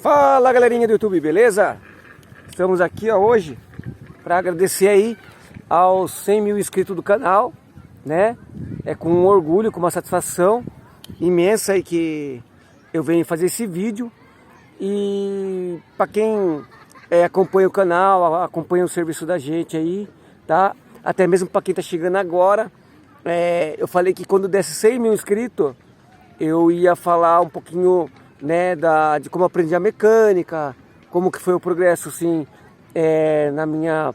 Fala galerinha do YouTube, beleza? Estamos aqui hoje para agradecer aí aos 100 mil inscritos do canal, né? É com um orgulho, com uma satisfação imensa aí que eu venho fazer esse vídeo. E para quem acompanha o canal, acompanha o serviço da gente aí, tá? Até mesmo para quem tá chegando agora, eu falei que quando desse 100 mil inscritos, eu ia falar um pouquinho, né, de como aprendi a mecânica, como que foi o progresso, assim, na minha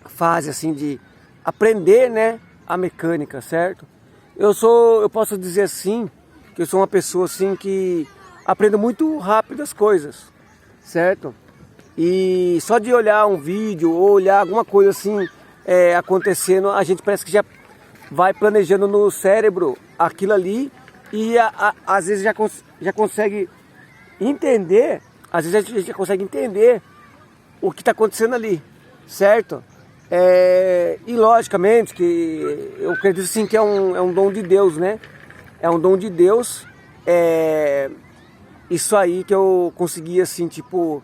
fase, assim, de aprender, né, a mecânica, certo? Eu posso dizer assim, que eu sou uma pessoa, assim, que aprendo muito rápido as coisas, certo? E só de olhar um vídeo ou olhar alguma coisa assim acontecendo, a gente parece que já vai planejando no cérebro aquilo ali e às vezes já consegue entender, às vezes a gente já consegue entender o que está acontecendo ali, certo? E logicamente que eu acredito assim que é um dom de Deus, né? É um dom de Deus, isso aí que eu consegui assim, tipo,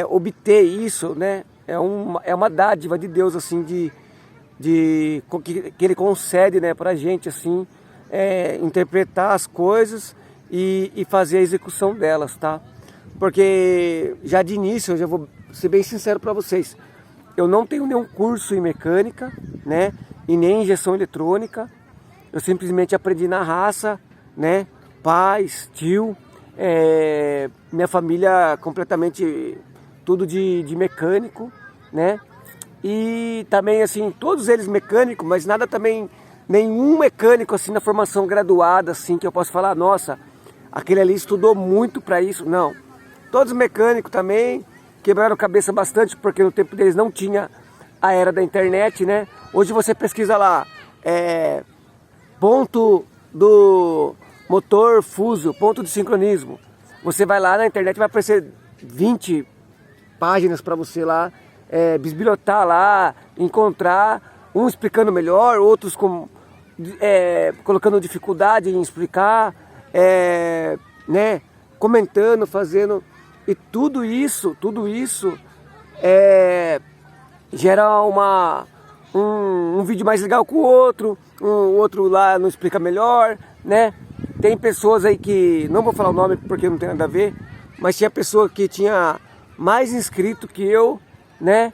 obter isso, né? É uma dádiva de Deus, assim, que Ele concede, né, pra gente, assim, interpretar as coisas e fazer a execução delas, tá? Porque já de início, eu já vou ser bem sincero para vocês, eu não tenho nenhum curso em mecânica, né, e nem injeção eletrônica. Eu simplesmente aprendi na raça, né, pais, tio, minha família completamente tudo de mecânico, né? E também assim, todos eles mecânicos, mas nada também, nenhum mecânico assim na formação graduada assim que eu posso falar, nossa, aquele ali estudou muito para isso. Não. Todos mecânicos também quebraram cabeça bastante porque no tempo deles não tinha a era da internet, né? Hoje você pesquisa lá ponto do motor fuso, ponto de sincronismo. Você vai lá na internet, vai aparecer 20 páginas para você lá bisbilhotar lá, encontrar, um explicando melhor, outros colocando dificuldade em explicar, né, comentando, fazendo, e tudo isso gera um vídeo mais legal que o outro lá não explica melhor, né? Tem pessoas aí que, não vou falar o nome porque não tem nada a ver, mas tinha pessoa que tinha mais inscrito que eu, né?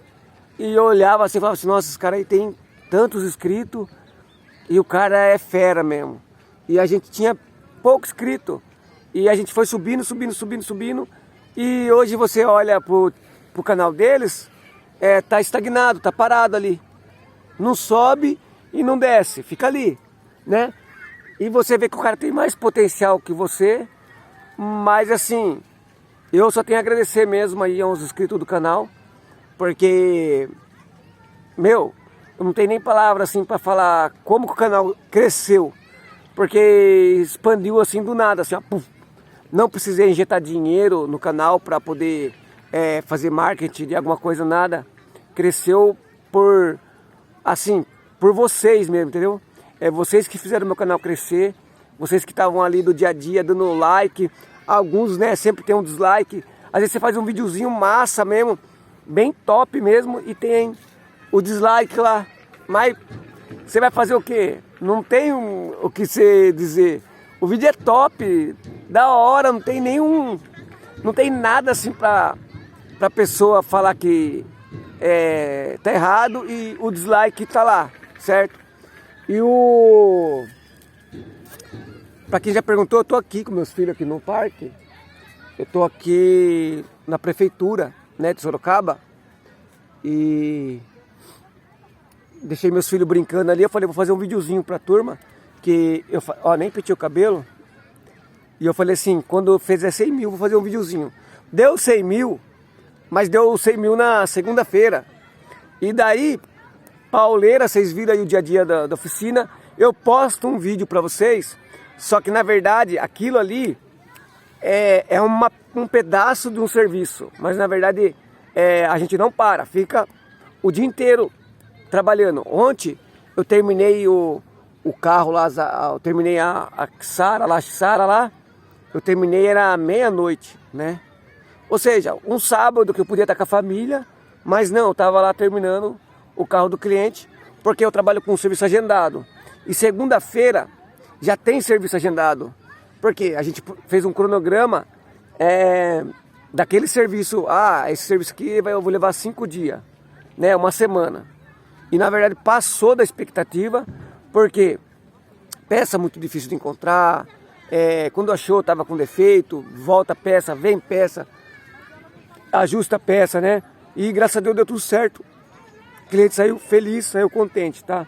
E eu olhava assim e falava assim, nossa, esse cara aí tem tantos inscritos e o cara é fera mesmo. E a gente tinha pouco inscrito e a gente foi subindo e hoje você olha pro canal deles, tá estagnado, tá parado ali. Não sobe e não desce, fica ali, né? E você vê que o cara tem mais potencial que você, mas assim, eu só tenho a agradecer mesmo aí aos inscritos do canal, porque, eu não tenho nem palavra assim para falar como que o canal cresceu, porque expandiu assim do nada, assim, ó, puf. Não precisei injetar dinheiro no canal para poder fazer marketing de alguma coisa, nada. Cresceu por vocês mesmo, entendeu? Vocês que fizeram meu canal crescer, vocês que estavam ali do dia a dia dando like. Alguns, né, sempre tem um dislike. Às vezes você faz um videozinho massa mesmo, bem top mesmo, e tem o dislike lá. Mas você vai fazer o quê? Não tem o que você dizer. O vídeo é top, da hora, não tem nada assim pra pessoa falar que tá errado e o dislike tá lá, certo? Pra quem já perguntou, eu tô aqui com meus filhos aqui no parque. Eu tô aqui na prefeitura, né, de Sorocaba. E deixei meus filhos brincando ali. Eu falei, vou fazer um videozinho pra turma. Que eu nem pentei o cabelo. E eu falei assim, quando fizer 100 mil, vou fazer um videozinho. Deu 100 mil, mas deu 100 mil na segunda-feira. E daí, pauleira, vocês viram aí o dia a dia da oficina. Eu posto um vídeo pra vocês. Só que na verdade aquilo ali é um pedaço de um serviço. Mas na verdade a gente não para, fica o dia inteiro trabalhando. Ontem eu terminei o carro lá, eu terminei a Xara lá, eu terminei era meia-noite, né? Ou seja, um sábado que eu podia estar com a família, mas não, eu estava lá terminando o carro do cliente, porque eu trabalho com serviço agendado. E segunda-feira já tem serviço agendado. Porque a gente fez um cronograma daquele serviço. Esse serviço aqui eu vou levar 5 dias, né, uma semana. E na verdade passou da expectativa, porque peça muito difícil de encontrar. Quando achou estava com defeito, volta a peça, vem peça, ajusta a peça, né? E graças a Deus deu tudo certo. O cliente saiu feliz, saiu contente, tá?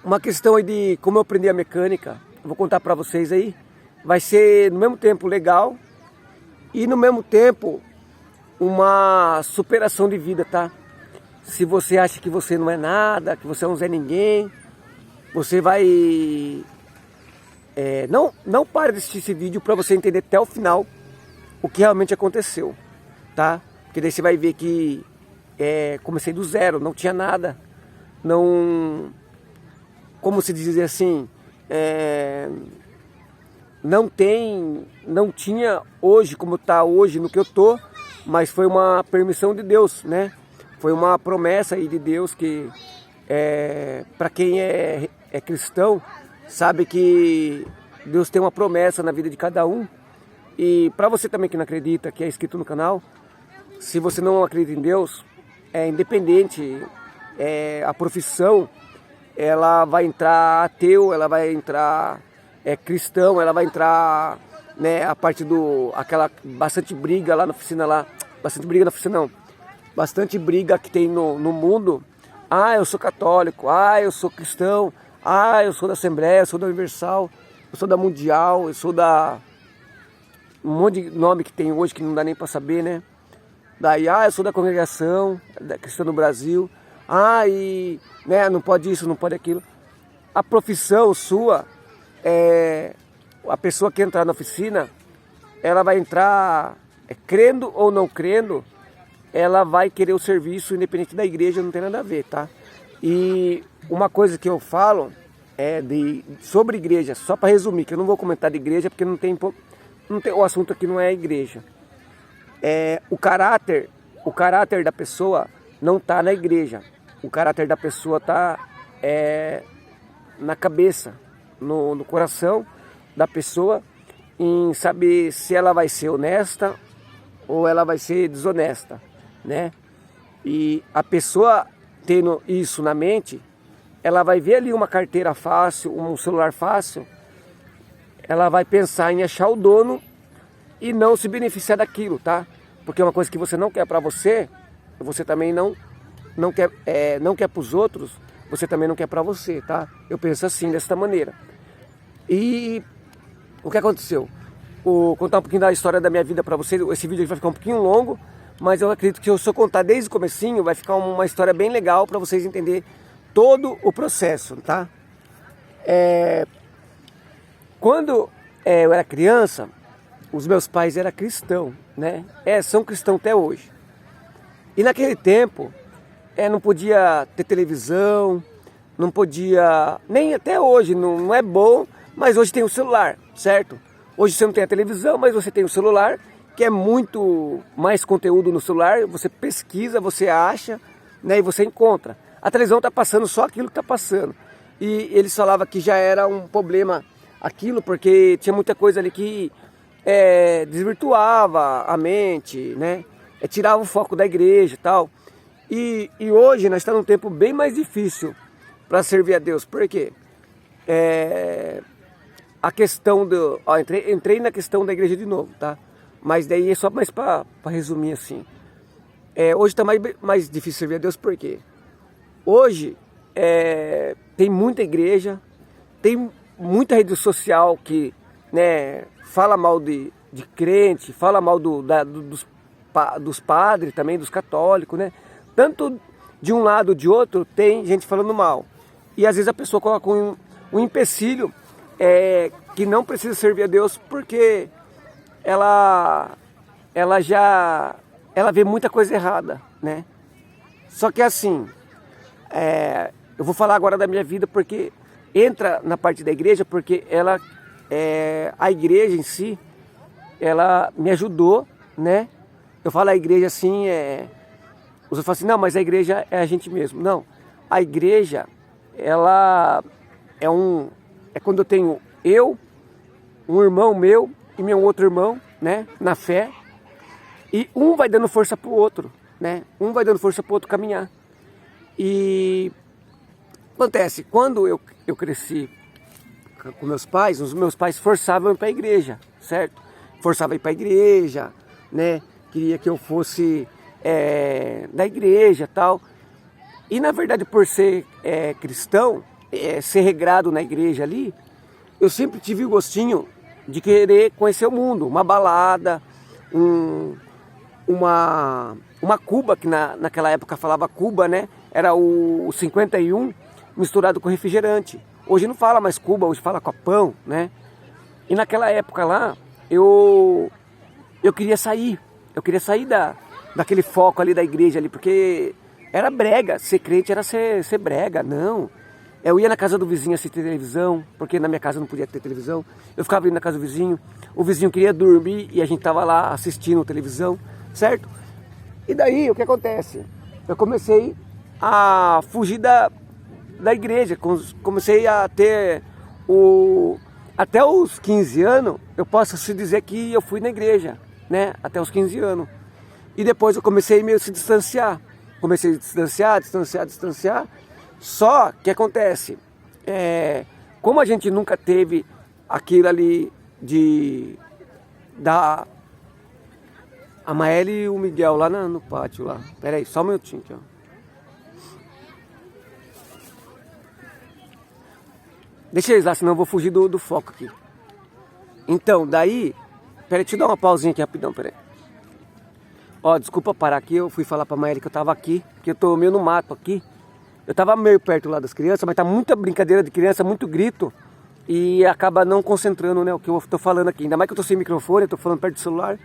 Uma questão aí de como eu aprendi a mecânica, eu vou contar pra vocês aí. Vai ser no mesmo tempo legal e no mesmo tempo uma superação de vida, tá? Se você acha que você não é nada, que você é um Zé Ninguém, você vai... não pare de assistir esse vídeo para você entender até o final o que realmente aconteceu, tá? Porque daí você vai ver que comecei do zero, não tinha nada, não... Como se diz assim, não tinha hoje como está hoje no que eu tô, mas foi uma permissão de Deus, né? Foi uma promessa aí de Deus que, para quem é cristão, sabe que Deus tem uma promessa na vida de cada um. E para você também que não acredita, que é inscrito no canal, se você não acredita em Deus, é independente, a profissão, ela vai entrar ateu, ela vai entrar cristão, ela vai entrar, né, a parte aquela bastante briga lá na oficina lá, bastante briga na oficina não, bastante briga que tem no mundo. Eu sou católico, eu sou cristão, eu sou da Assembleia, eu sou da Universal, eu sou da Mundial, eu sou da... um monte de nome que tem hoje que não dá nem para saber, né? Daí, eu sou da Congregação da Cristã do Brasil, né, não pode isso, não pode aquilo. A profissão sua, a pessoa que entrar na oficina, ela vai entrar crendo ou não crendo, ela vai querer o serviço independente da igreja, não tem nada a ver, tá? E uma coisa que eu falo sobre igreja, só para resumir, que eu não vou comentar de igreja porque não tem, o assunto aqui não é a igreja. O caráter da pessoa não está na igreja. O caráter da pessoa está na cabeça, no coração da pessoa, em saber se ela vai ser honesta ou ela vai ser desonesta, né? E a pessoa tendo isso na mente, ela vai ver ali uma carteira fácil, um celular fácil, ela vai pensar em achar o dono e não se beneficiar daquilo, tá? Porque uma coisa que você não quer para você, você também não quer para os outros, você também não quer para você, tá? Eu penso assim, dessa maneira. E o que aconteceu? Vou contar um pouquinho da história da minha vida para vocês. Esse vídeo vai ficar um pouquinho longo, mas eu acredito que se eu contar desde o comecinho, vai ficar uma história bem legal para vocês entenderem todo o processo, tá? Quando eu era criança, os meus pais eram cristãos, né? São cristãos até hoje. E naquele tempo, não podia ter televisão, não podia, nem até hoje, não é bom, mas hoje tem o celular, certo? Hoje você não tem a televisão, mas você tem o celular, que é muito mais conteúdo no celular, você pesquisa, você acha, né, e você encontra. A televisão está passando só aquilo que está passando. E eles falavam que já era um problema aquilo, porque tinha muita coisa ali que desvirtuava a mente, né? Tirava o foco da igreja e tal. E hoje nós estamos num tempo bem mais difícil para servir a Deus. Por quê? A questão do... entrei na questão da igreja de novo, tá? Mas daí é só mais para resumir assim. Hoje está mais difícil servir a Deus, por quê? Hoje tem muita igreja, tem muita rede social que, né, fala mal de crente, fala mal dos padres também, dos católicos, né? Tanto de um lado ou de outro tem gente falando mal. E às vezes a pessoa coloca um empecilho que não precisa servir a Deus porque ela vê muita coisa errada, né? Só que assim, eu vou falar agora da minha vida porque entra na parte da igreja, porque a igreja em si, ela me ajudou, né? Eu falo a igreja assim, os outros falam assim, não, mas a igreja é a gente mesmo. Não, a igreja, ela é quando eu tenho um irmão meu e meu outro irmão, né, na fé, e um vai dando força pro outro, né? Um vai dando força pro outro caminhar. E acontece, quando eu cresci com meus pais, os meus pais forçavam eu ir para a igreja, certo? Forçavam eu ir para a igreja, né? Queria que eu fosse da igreja e tal. E na verdade, por ser cristão, ser regrado na igreja ali, eu sempre tive o gostinho de querer conhecer o mundo, uma balada, uma Cuba, que naquela época falava Cuba, né? Era o 51 misturado com refrigerante. Hoje não fala mais Cuba, hoje fala copão, né? E naquela época lá, eu queria sair. Eu queria sair daquele foco ali da igreja ali, porque era brega. Ser crente era ser brega, não. Eu ia na casa do vizinho assistir televisão, porque na minha casa não podia ter televisão. Eu ficava indo na casa do vizinho, o vizinho queria dormir e a gente tava lá assistindo televisão, certo? E daí, o que acontece? Eu comecei a fugir da igreja, comecei a ter até os 15 anos, eu posso se dizer que eu fui na igreja, né? Até os 15 anos. E depois eu comecei meio a se distanciar. Comecei a distanciar. Só que acontece, como a gente nunca teve aquilo ali a Maeli e o Miguel lá no pátio lá. Pera aí, só um minutinho aqui, ó. Deixa eles lá, senão eu vou fugir do foco aqui. Então, daí... Peraí, deixa eu dar uma pausinha aqui rapidão, peraí. Ó, desculpa parar aqui, eu fui falar pra Maeli que eu tava aqui, porque eu tô meio no mato aqui. Eu tava meio perto lá das crianças, mas tá muita brincadeira de criança, muito grito. E acaba não concentrando, né, o que eu tô falando aqui. Ainda mais que eu tô sem microfone, eu tô falando perto do celular,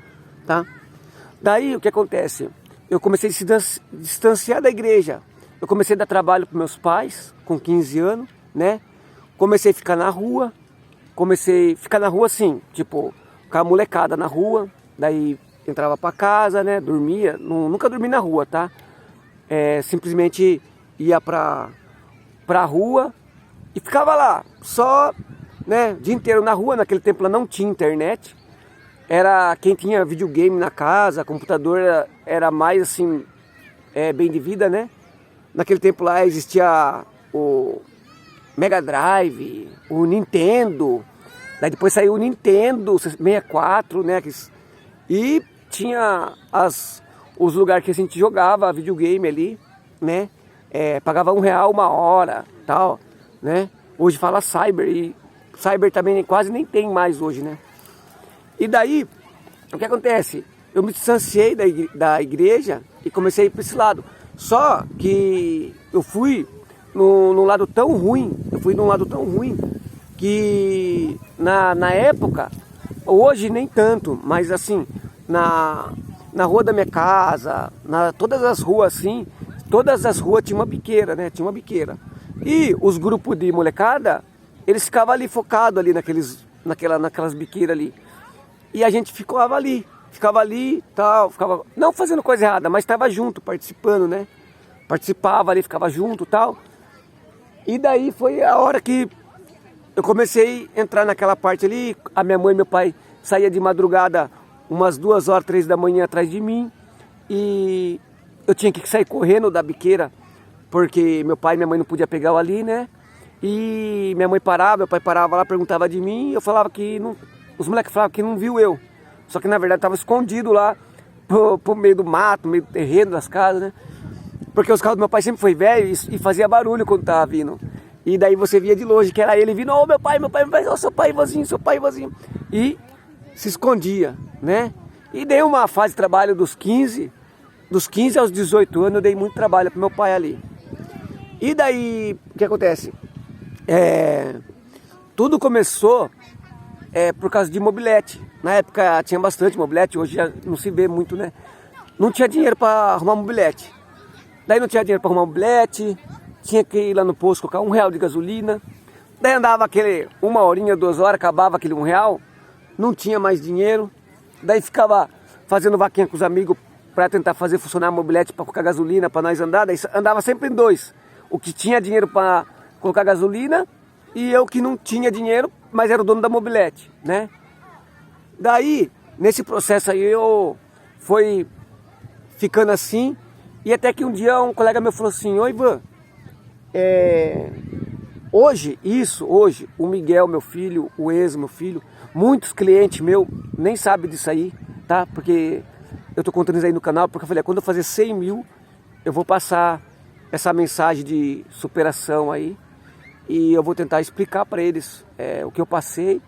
tá? Daí, o que acontece? Eu comecei a se distanciar da igreja. Eu comecei a dar trabalho pros meus pais, com 15 anos, né? Comecei a ficar na rua, assim, tipo, com a molecada na rua, daí entrava pra casa, né, dormia, nunca dormi na rua, tá? Simplesmente ia pra rua e ficava lá, só, né, o dia inteiro na rua. Naquele tempo lá não tinha internet, era quem tinha videogame na casa, computador era mais assim, bem de vida, né? Naquele tempo lá existia o Mega Drive, o Nintendo, daí depois saiu o Nintendo 64, né? E tinha os lugares que a gente jogava videogame ali, né? Pagava R$1 uma hora, tal, né? Hoje fala Cyber, e Cyber também quase nem tem mais hoje, né? E daí, o que acontece? Eu me distanciei da igreja e comecei a ir para esse lado. Só que eu fui num lado tão ruim, que na época, hoje nem tanto, mas assim, na rua da minha casa, todas as ruas assim, todas as ruas tinha uma biqueira, né? Tinha uma biqueira. E os grupos de molecada, eles ficavam ali focados ali naquelas biqueiras ali. E a gente ficava ali, tal, ficava não fazendo coisa errada, mas estava junto, participando, né? Participava ali, ficava junto, tal. E daí foi a hora que eu comecei a entrar naquela parte ali. A minha mãe e meu pai saíam de madrugada, umas 2 horas, 3 da manhã atrás de mim. E eu tinha que sair correndo da biqueira, porque meu pai e minha mãe não podiam pegar eu ali, né? E minha mãe parava, meu pai parava lá, perguntava de mim. E eu falava que não, os moleques falavam que não viu eu. Só que na verdade estava escondido lá, pro meio do mato, meio do terreno das casas, né? Porque os carros do meu pai sempre foi velho e fazia barulho quando tava vindo. E daí você via de longe que era ele vindo, ô meu pai, ó, seu pai vozinho. E se escondia, né? E dei uma fase de trabalho dos 15 aos 18 anos, eu dei muito trabalho pro meu pai ali. E daí, o que acontece? Tudo começou por causa de mobilete. Na época tinha bastante mobilete, hoje já não se vê muito, né? Não tinha dinheiro para arrumar mobilete. Daí não tinha dinheiro para arrumar mobilete, tinha que ir lá no posto colocar R$1 de gasolina. Daí andava aquele 1 horinha, 2 horas, acabava aquele R$1, não tinha mais dinheiro. Daí ficava fazendo vaquinha com os amigos para tentar fazer funcionar a mobilete para colocar gasolina, para nós andar. Daí andava sempre em dois. O que tinha dinheiro para colocar gasolina e eu que não tinha dinheiro, mas era o dono da mobilete, né? Daí, nesse processo aí, eu fui ficando assim. E até que um dia um colega meu falou assim: ô Ivan, hoje, o Miguel, meu filho, o Enzo, meu filho, muitos clientes meus nem sabem disso aí, tá? Porque eu tô contando isso aí no canal, porque eu falei, quando eu fazer 100 mil, eu vou passar essa mensagem de superação aí, e eu vou tentar explicar para eles o que eu passei.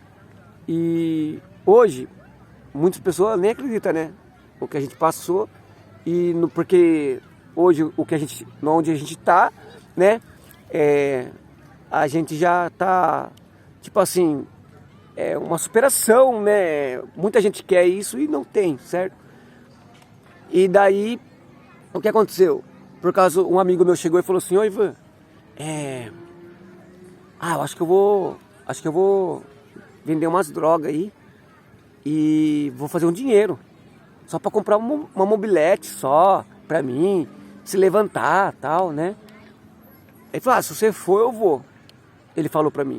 E hoje, muitas pessoas nem acreditam, né? O que a gente passou, porque hoje, onde a gente tá, né? A gente já tá, tipo assim, uma superação, né? Muita gente quer isso e não tem, certo? E daí, o que aconteceu? Por causa, um amigo meu chegou e falou assim: ô Ivan, eu acho que eu vou vender umas drogas aí e vou fazer um dinheiro, só para comprar uma mobilete só, pra mim, se levantar, tal, né? Ele falou: se você for, eu vou. Ele falou pra mim.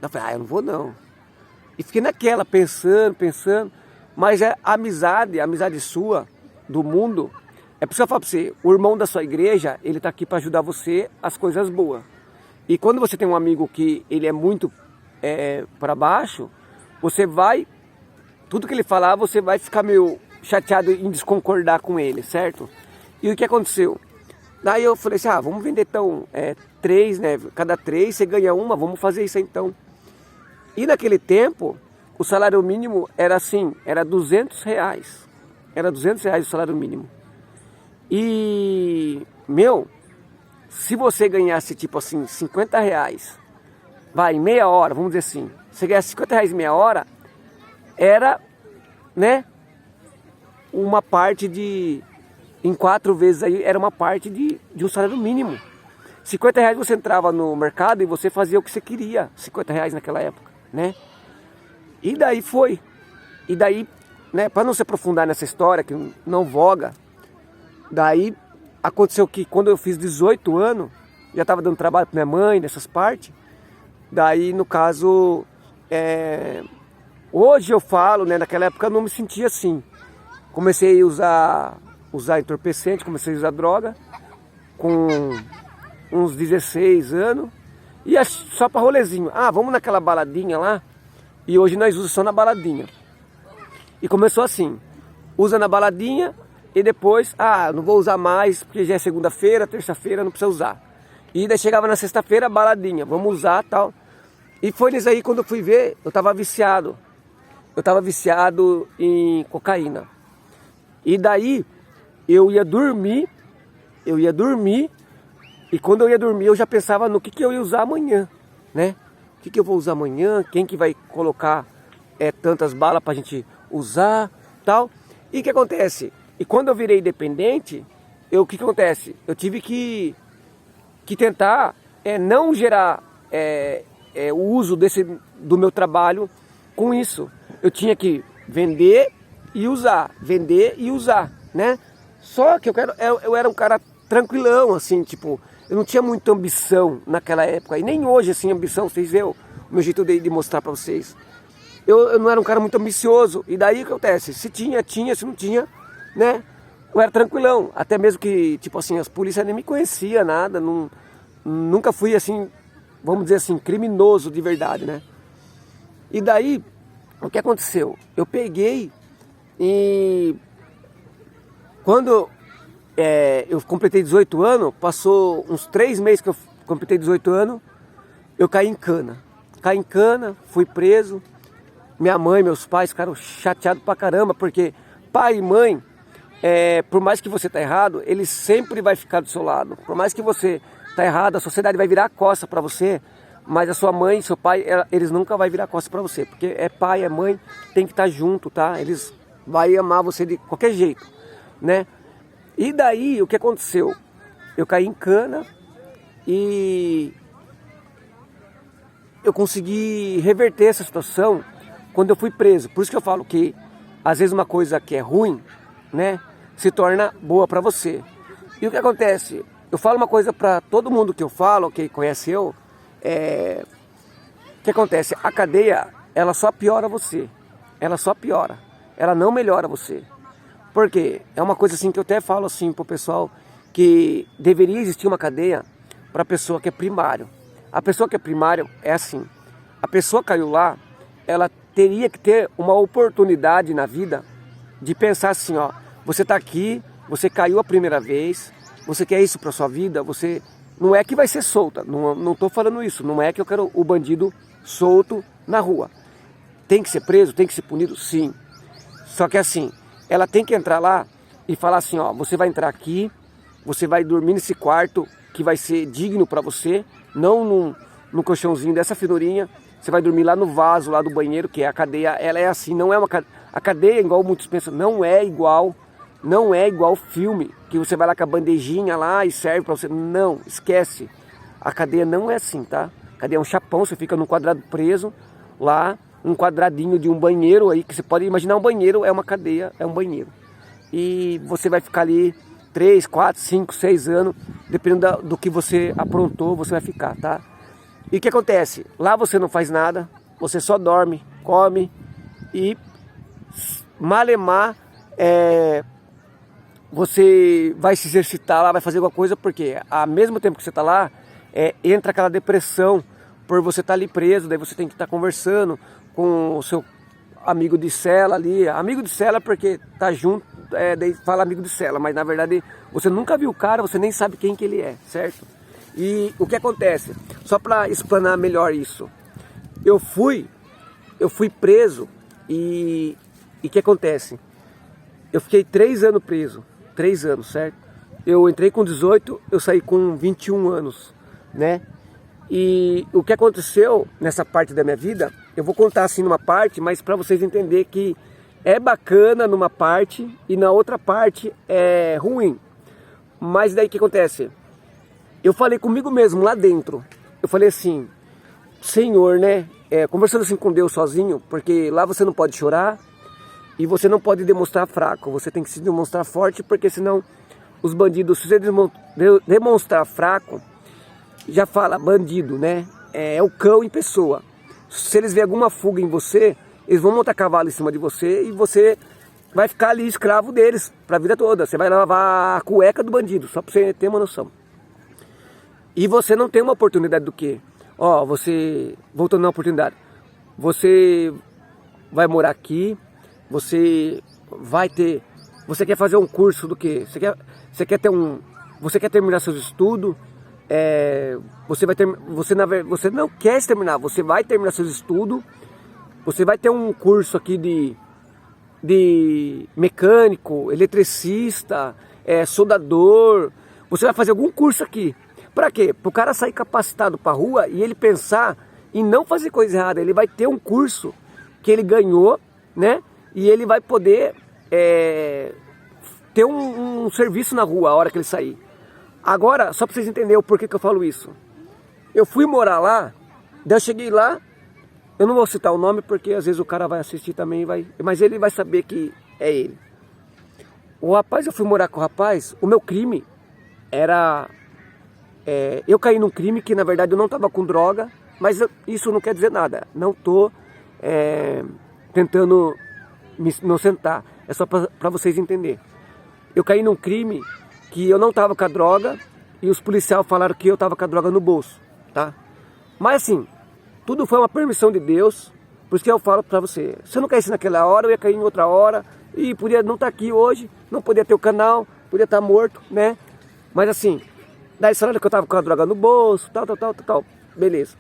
Eu falei: eu não vou não. E fiquei naquela, pensando, mas a amizade sua, do mundo, por isso que eu falo pra você, o irmão da sua igreja, ele tá aqui para ajudar você as coisas boas. E quando você tem um amigo que ele é muito para baixo, você vai, tudo que ele falar, você vai ficar meio chateado em desconcordar com ele, certo? E o que aconteceu? Daí eu falei assim: vamos vender então 3, né? Cada 3 você ganha uma, vamos fazer isso então. E naquele tempo, o salário mínimo era assim, era R$200. Era R$200 o salário mínimo. E, se você ganhasse tipo assim, R$50, vai, meia hora, vamos dizer assim, você ganhasse R$50 meia hora, era, né, uma parte em 4 vezes aí, era uma parte de um salário mínimo. R$50 você entrava no mercado e você fazia o que você queria, R$50 naquela época, né? E daí foi. E daí, né, para não se aprofundar nessa história que não voga, daí aconteceu que quando eu fiz 18 anos, já estava dando trabalho para minha mãe, nessas partes. Daí, no caso, hoje eu falo, né, naquela época eu não me sentia assim. Comecei a usar entorpecente, comecei a usar droga com uns 16 anos. E só para rolezinho. Vamos naquela baladinha lá. E hoje nós usamos só na baladinha. E começou assim, usa na baladinha e depois, não vou usar mais porque já é segunda-feira, terça-feira, não precisa usar. E daí chegava na sexta-feira, baladinha, vamos usar tal. E foi nisso aí, quando eu fui ver, eu tava viciado. Eu tava viciado em cocaína. E daí, eu ia dormir, e quando eu ia dormir eu já pensava no que eu ia usar amanhã, né? O que eu vou usar amanhã, quem que vai colocar tantas balas pra gente usar, tal. E o que acontece? E quando eu virei dependente, o que acontece? Eu tive que tentar não gerar o uso do meu trabalho com isso. Eu tinha que vender e usar, né? Só que eu era um cara tranquilão, assim, tipo, eu não tinha muita ambição naquela época, e nem hoje, assim, ambição, vocês veem o meu jeito de mostrar pra vocês. Eu não era um cara muito ambicioso, e daí o que acontece? Se tinha, se não tinha, né? Eu era tranquilão, até mesmo que, tipo assim, as polícias nem me conheciam, nada, nunca fui, assim, vamos dizer assim, criminoso de verdade, né? E daí, o que aconteceu? Eu peguei e quando eu completei 18 anos, passou uns 3 meses que eu completei 18 anos, eu caí em cana. Fui preso. Minha mãe, meus pais ficaram chateados pra caramba, porque pai e mãe, por mais que você tá errado, ele sempre vai ficar do seu lado. Por mais que você tá errado, a sociedade vai virar a costa pra você, mas a sua mãe e seu pai, eles nunca vão virar a costa pra você, porque pai, mãe, tem que estar junto, tá? Eles vão amar você de qualquer jeito, né? E daí, o que aconteceu? Eu caí em cana e eu consegui reverter essa situação quando eu fui preso. Por isso que eu falo que às vezes uma coisa que é ruim, né, se torna boa para você. E o que acontece? Eu falo uma coisa para todo mundo que eu falo, que conhece eu, o que acontece? A cadeia, ela só piora você, ela só piora, ela não melhora você. Por quê? É uma coisa assim que eu até falo assim pro pessoal, que deveria existir uma cadeia para a pessoa que é primário. A pessoa que é primário é assim, a pessoa caiu lá, ela teria que ter uma oportunidade na vida de pensar assim, ó, você está aqui, você caiu a primeira vez, você quer isso para sua vida, você não é que vai ser solta, não estou falando isso, não é que eu quero o bandido solto na rua. Tem que ser preso, tem que ser punido, sim. Só que assim, ela tem que entrar lá e falar assim, ó, você vai entrar aqui, você vai dormir nesse quarto que vai ser digno para você, não no colchãozinho dessa finurinha. Você vai dormir lá no vaso, lá do banheiro, que é a cadeia. Ela é assim, não é uma cadeia. A cadeia, igual muitos pensam, não é igual filme, que você vai lá com a bandejinha lá e serve para você. Não, esquece. A cadeia não é assim, tá? A cadeia é um chapão, você fica num quadrado preso, lá, um quadradinho de um banheiro aí, que você pode imaginar um banheiro, é uma cadeia, é um banheiro. E você vai ficar ali 3, 4, 5, 6 anos, dependendo do que você aprontou, você vai ficar, tá? E o que acontece? Lá você não faz nada, você só dorme, come e malemar, você vai se exercitar lá, vai fazer alguma coisa, porque ao mesmo tempo que você está lá, entra aquela depressão por você estar ali preso, daí você tem que estar conversando com o seu amigo de cela ali, amigo de cela porque tá junto, daí fala amigo de cela, mas na verdade você nunca viu o cara, você nem sabe quem que ele é, certo? E o que acontece? Só para explanar melhor isso, eu fui preso e o que acontece? Eu fiquei 3 anos preso, 3 anos, certo? Eu entrei com 18, eu saí com 21 anos, né? E o que aconteceu nessa parte da minha vida, eu vou contar assim numa parte, mas para vocês entenderem que é bacana numa parte e na outra parte é ruim. Mas daí o que acontece? Eu falei comigo mesmo lá dentro, eu falei assim, Senhor, né, conversando assim com Deus sozinho, porque lá você não pode chorar e você não pode demonstrar fraco, você tem que se demonstrar forte, porque senão os bandidos, se você demonstrar fraco, já fala bandido, né, é o cão em pessoa. Se eles verem alguma fuga em você, eles vão montar cavalo em cima de você e você vai ficar ali escravo deles para a vida toda, você vai lavar a cueca do bandido, só para você ter uma noção. E você não tem uma oportunidade do quê? Ó, você, voltando na oportunidade, você vai morar aqui, você vai ter, você quer fazer um curso do quê? Você quer terminar seus estudos, você não quer terminar, você vai terminar seus estudos, você vai ter um curso aqui de mecânico, eletricista, soldador, você vai fazer algum curso aqui. Para quê? Para o cara sair capacitado para a rua e ele pensar em não fazer coisa errada. Ele vai ter um curso que ele ganhou, né? E ele vai poder ter um serviço na rua a hora que ele sair. Agora, só para vocês entenderem o porquê que eu falo isso. Eu fui morar lá, daí eu cheguei lá, eu não vou citar o nome porque às vezes o cara vai assistir também, mas ele vai saber que é ele. O rapaz, eu fui morar com o rapaz, o meu crime era... eu caí num crime que na verdade eu não estava com droga, mas isso não quer dizer nada. Não estou tentando me inocentar, é só para vocês entenderem. Eu caí num crime que eu não estava com a droga e os policiais falaram que eu estava com a droga no bolso, tá? Mas assim, tudo foi uma permissão de Deus, por isso que eu falo para você. Se eu não caísse naquela hora, eu ia cair em outra hora e podia não estar aqui hoje, não podia ter o canal, podia estar morto, né? Mas assim... Daí falaram que eu tava com a droga no bolso, tal, beleza.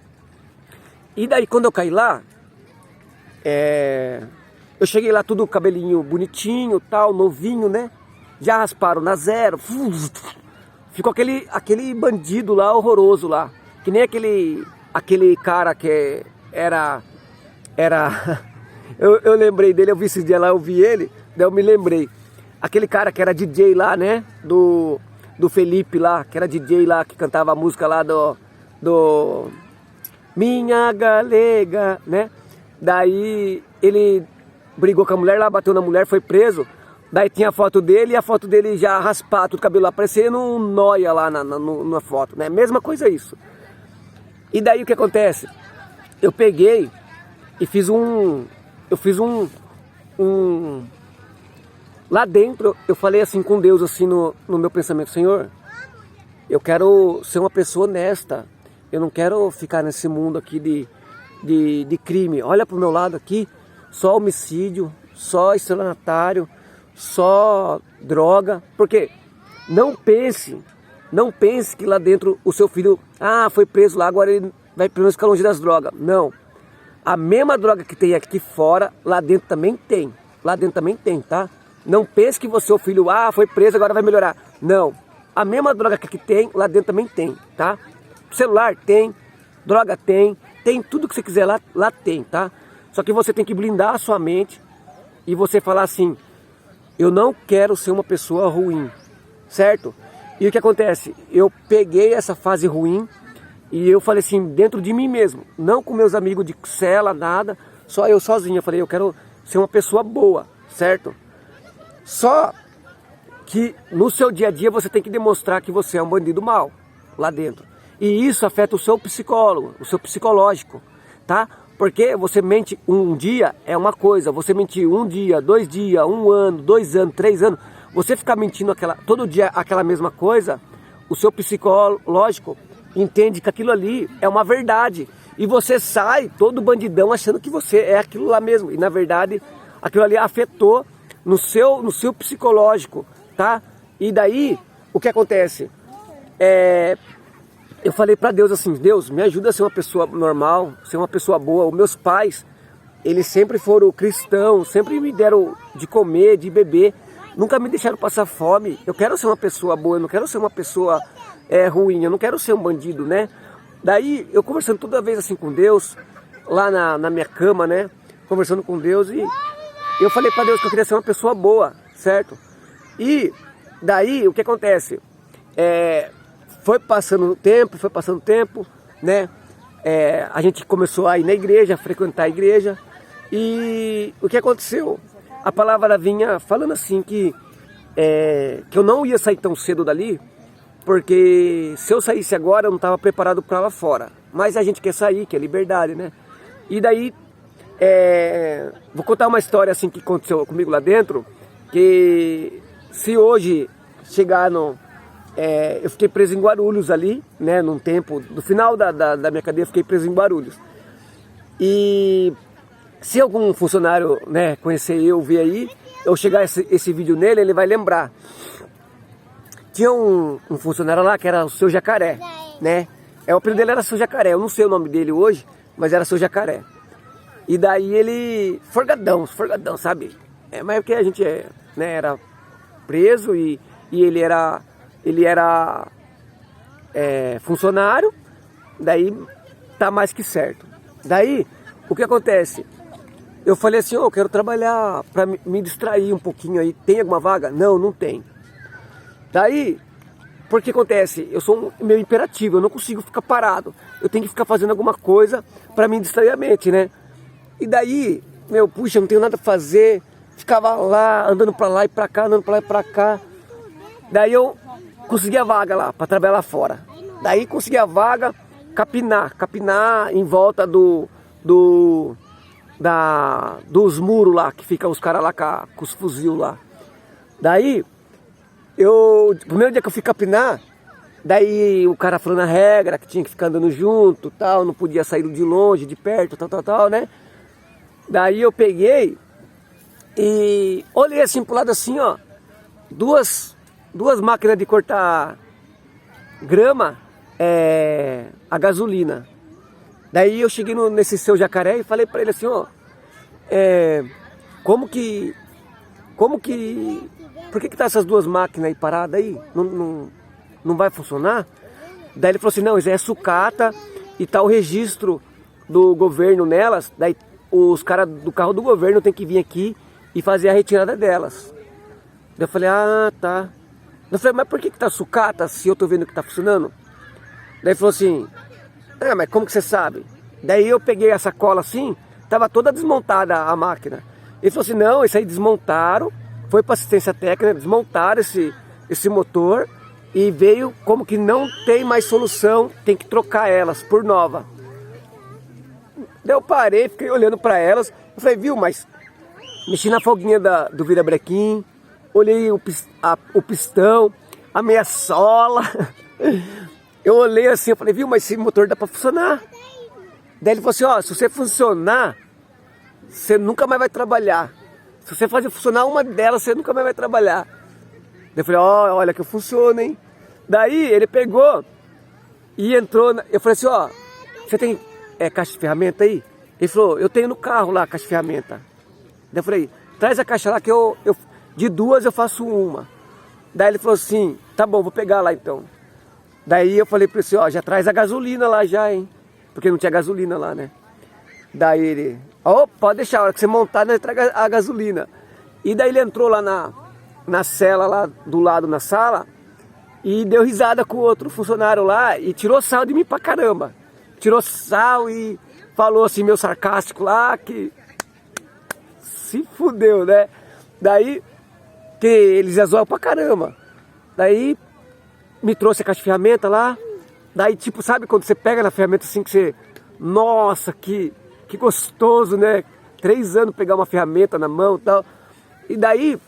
E daí quando eu caí lá, eu cheguei lá tudo cabelinho bonitinho, tal, novinho, né? Já rasparam na zero, ficou aquele bandido lá horroroso lá, que nem aquele cara que era eu lembrei dele, eu vi esse dia lá, eu vi ele, daí eu me lembrei, aquele cara que era DJ lá, né? Do Felipe lá, que era DJ lá, que cantava a música lá do Minha Galega, né? Daí ele brigou com a mulher lá, bateu na mulher, foi preso. Daí tinha a foto dele e a foto dele já raspado, tudo cabelo lá, parecendo um nóia lá na foto, né? Mesma coisa isso. E daí o que acontece? Eu peguei e fiz lá dentro eu falei assim com Deus, assim no meu pensamento: Senhor, eu quero ser uma pessoa honesta, eu não quero ficar nesse mundo aqui de crime. Olha pro meu lado aqui, só homicídio, só estelionatário, só droga. Porque não pense que lá dentro o seu filho, foi preso lá, agora ele vai pelo menos ficar longe das drogas. Não. A mesma droga que tem aqui fora, lá dentro também tem. Lá dentro também tem, tá? Não pense que você, o filho, foi preso, agora vai melhorar. Não. A mesma droga que aqui tem, lá dentro também tem, tá? Celular tem, droga tem tudo que você quiser lá tem, tá? Só que você tem que blindar a sua mente e você falar assim: eu não quero ser uma pessoa ruim, certo? E o que acontece? Eu peguei essa fase ruim e eu falei assim, dentro de mim mesmo, não com meus amigos de cela, nada, só eu sozinho. Eu falei, eu quero ser uma pessoa boa, certo? Só que no seu dia a dia você tem que demonstrar que você é um bandido mau lá dentro. E isso afeta o seu psicólogo, o seu psicológico, tá? Porque você mente um dia é uma coisa, você mentir um dia, 2 dias, 1 ano, 2 anos, 3 anos, você ficar mentindo todo dia aquela mesma coisa, o seu psicológico entende que aquilo ali é uma verdade. E você sai todo bandidão achando que você é aquilo lá mesmo. E na verdade, aquilo ali afetou no seu psicológico, tá? E daí, o que acontece? Eu falei pra Deus assim: Deus, me ajuda a ser uma pessoa normal, ser uma pessoa boa. Os meus pais, eles sempre foram cristãos, sempre me deram de comer, de beber, nunca me deixaram passar fome. Eu quero ser uma pessoa boa, eu não quero ser uma pessoa ruim, eu não quero ser um bandido, né? Daí, eu conversando toda vez assim com Deus, lá na minha cama, né? Conversando com Deus, e eu falei pra Deus que eu queria ser uma pessoa boa, certo? E daí, o que acontece? Foi passando o tempo, né? A gente começou a ir na igreja, a frequentar a igreja. E o que aconteceu? A palavra vinha falando assim que eu não ia sair tão cedo dali, porque se eu saísse agora eu não estava preparado para lá fora. Mas a gente quer sair, que é liberdade, né? E daí, vou contar uma história assim que aconteceu comigo lá dentro, que se hoje chegar eu fiquei preso em Guarulhos ali, né, num tempo, no final da minha cadeia eu fiquei preso em Guarulhos. E se algum funcionário, né, conhecer eu, ver aí, eu chegar esse vídeo nele, ele vai lembrar. Tinha um funcionário lá que era o Seu Jacaré, né? O apelido dele era Seu Jacaré, eu não sei o nome dele hoje, mas era Seu Jacaré. E daí ele, forgadão, sabe? Mas é porque a gente né, era preso e ele era funcionário, daí tá mais que certo. Daí, o que acontece? Eu falei assim, eu quero trabalhar para me distrair um pouquinho aí, tem alguma vaga? Não, não tem. Daí, porque acontece? Eu sou meio imperativo, eu não consigo ficar parado, eu tenho que ficar fazendo alguma coisa para me distrair a mente, né? E daí, puxa, não tenho nada a fazer, ficava lá, andando para lá e para cá, andando para lá e para cá. Daí eu consegui a vaga lá, para trabalhar lá fora. Daí consegui a vaga, capinar em volta dos muros lá, que fica os caras lá com os fuzil lá. Daí, primeiro dia que eu fui capinar, daí o cara falando a regra, que tinha que ficar andando junto, tal, não podia sair de longe, de perto, tal, né? Daí eu peguei e olhei assim pro lado assim, ó, duas máquinas de cortar grama, a gasolina. Daí eu cheguei nesse Seu Jacaré e falei pra ele assim, ó, por que tá essas 2 máquinas aí paradas aí? Não vai funcionar? Daí ele falou assim, não, isso é sucata e tá o registro do governo nelas, daí os caras do carro do governo tem que vir aqui e fazer a retirada delas. Daí eu falei, tá. Eu falei, mas por que tá sucata se eu tô vendo que tá funcionando? Daí ele falou assim, mas como que você sabe? Daí eu peguei a sacola assim, tava toda desmontada a máquina. Ele falou assim, não, isso aí desmontaram, foi para assistência técnica, desmontaram esse motor e veio como que não tem mais solução, tem que trocar elas por nova. Daí eu parei, fiquei olhando para elas, eu falei, viu, mas mexi na folguinha do virabrequim, olhei o pistão, a meia sola, eu olhei assim, eu falei, viu, mas esse motor dá para funcionar. Daí ele falou assim, ó, se você funcionar, você nunca mais vai trabalhar. Se você fazer funcionar uma delas, você nunca mais vai trabalhar. Daí eu falei, ó, olha que funciona, hein. Daí ele pegou e entrou, eu falei assim, ó, você tem caixa de ferramenta aí? Ele falou, eu tenho no carro lá a caixa de ferramenta. Daí eu falei, traz a caixa lá que eu de duas eu faço uma. Daí ele falou assim, tá bom, vou pegar lá então. Daí eu falei pra ele assim, ó, já traz a gasolina lá já, hein. Porque não tinha gasolina lá, né. Daí ele, ó, pode deixar, a hora que você montar, nós traga a gasolina. E daí ele entrou lá na cela lá do lado na sala e deu risada com o outro funcionário lá e tirou sal de mim pra caramba. Tirou sal e falou assim, meio sarcástico lá, que se fudeu, né? Daí, que eles iam zoar pra caramba. Daí, me trouxe a caixa de ferramenta lá. Daí, tipo, sabe quando você pega na ferramenta assim que você... Nossa, que gostoso, né? 3 anos pegar uma ferramenta na mão e tal. E daí,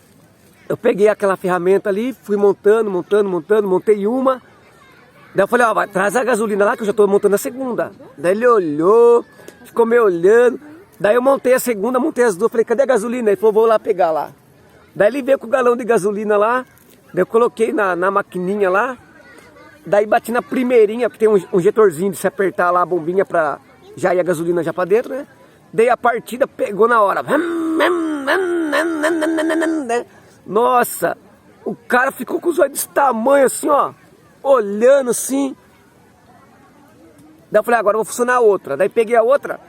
eu peguei aquela ferramenta ali, fui montando, montei uma. Daí eu falei, ó, traz a gasolina lá que eu já tô montando a segunda. Daí ele olhou, ficou me olhando. Daí eu montei a segunda, montei as duas. Falei, cadê a gasolina? Ele falou, vou lá pegar lá. Daí ele veio com o galão de gasolina lá. Daí eu coloquei na maquininha lá. Daí bati na primeirinha, porque tem um injetorzinho de se apertar lá a bombinha pra já ir a gasolina já pra dentro, né? Daí a partida pegou na hora. Nossa, o cara ficou com os olhos desse tamanho assim, ó. Olhando assim. Daí eu falei, agora eu vou funcionar a outra. Daí peguei a outra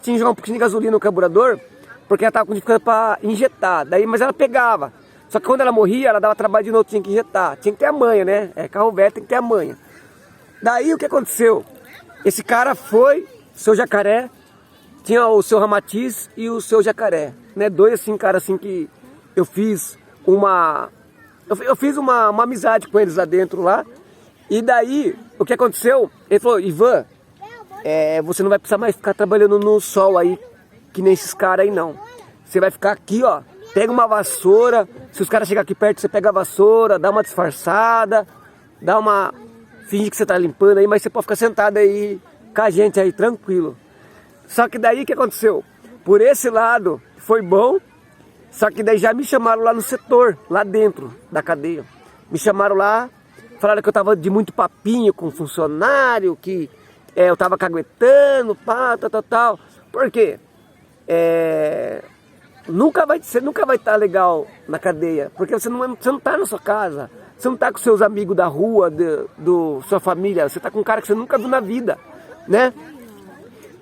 tinha que jogar um pouquinho de gasolina no carburador, porque ela tava com dificuldade para injetar. Daí, mas ela pegava. Só que quando ela morria, ela dava trabalho de novo, tinha que injetar. Tinha que ter a manha, né? Carro velho tem que ter a manha. Daí o que aconteceu? Esse cara foi, seu Jacaré, tinha o seu Ramatiz e o seu Jacaré, né? 2 assim, cara assim que eu fiz uma amizade com eles lá dentro lá. E daí, o que aconteceu? Ele falou, Ivan, você não vai precisar mais ficar trabalhando no sol aí, que nem esses caras aí não. Você vai ficar aqui, ó, pega uma vassoura, se os caras chegarem aqui perto, você pega a vassoura, dá uma disfarçada, finge que você tá limpando aí, mas você pode ficar sentado aí com a gente aí, tranquilo. Só que daí o que aconteceu? Por esse lado, foi bom, só que daí já me chamaram lá no setor, lá dentro da cadeia. Me chamaram lá, falaram que eu tava de muito papinho com funcionário, que eu tava caguetando, pá, tal. Por quê? Você nunca vai estar legal na cadeia, porque você não tá na sua casa, você não tá com seus amigos da rua, sua família, você tá com um cara que você nunca viu na vida, né?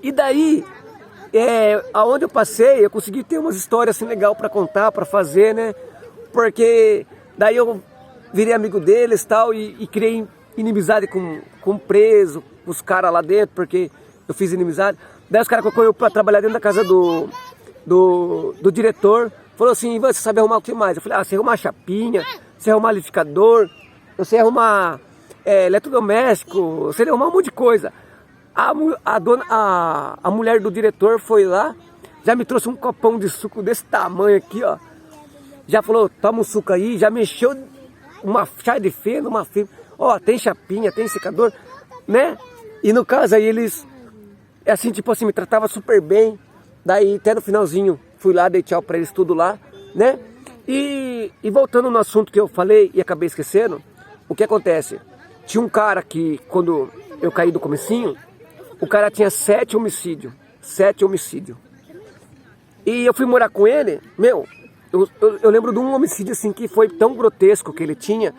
E daí, aonde eu passei, eu consegui ter umas histórias assim legal para contar, para fazer, né? Porque daí eu virei amigo deles tal, e criei inimizade com preso, com os caras lá dentro, porque eu fiz inimizade. Daí os caras colocou eu para trabalhar dentro da casa do diretor, falou assim, você sabe arrumar o que mais? Eu falei, você arrumar chapinha, você arrumar liquidificador, você arrumar eletrodoméstico, você arrumar um monte de coisa. A mulher do diretor foi lá, já me trouxe um copão de suco desse tamanho aqui, ó. Já falou, toma um suco aí, já mexeu uma chá de feno, uma fibra. Ó, tem chapinha, tem secador, né? E no caso aí eles, assim, tipo assim, me tratavam super bem. Daí até no finalzinho fui lá, dei tchau pra eles tudo lá, né? E voltando no assunto que eu falei e acabei esquecendo, o que acontece? Tinha um cara que, quando eu caí do comecinho, o cara tinha 7 homicídios. 7 homicídios. E eu fui morar com ele, eu lembro de um homicídio assim que foi tão grotesco que ele tinha,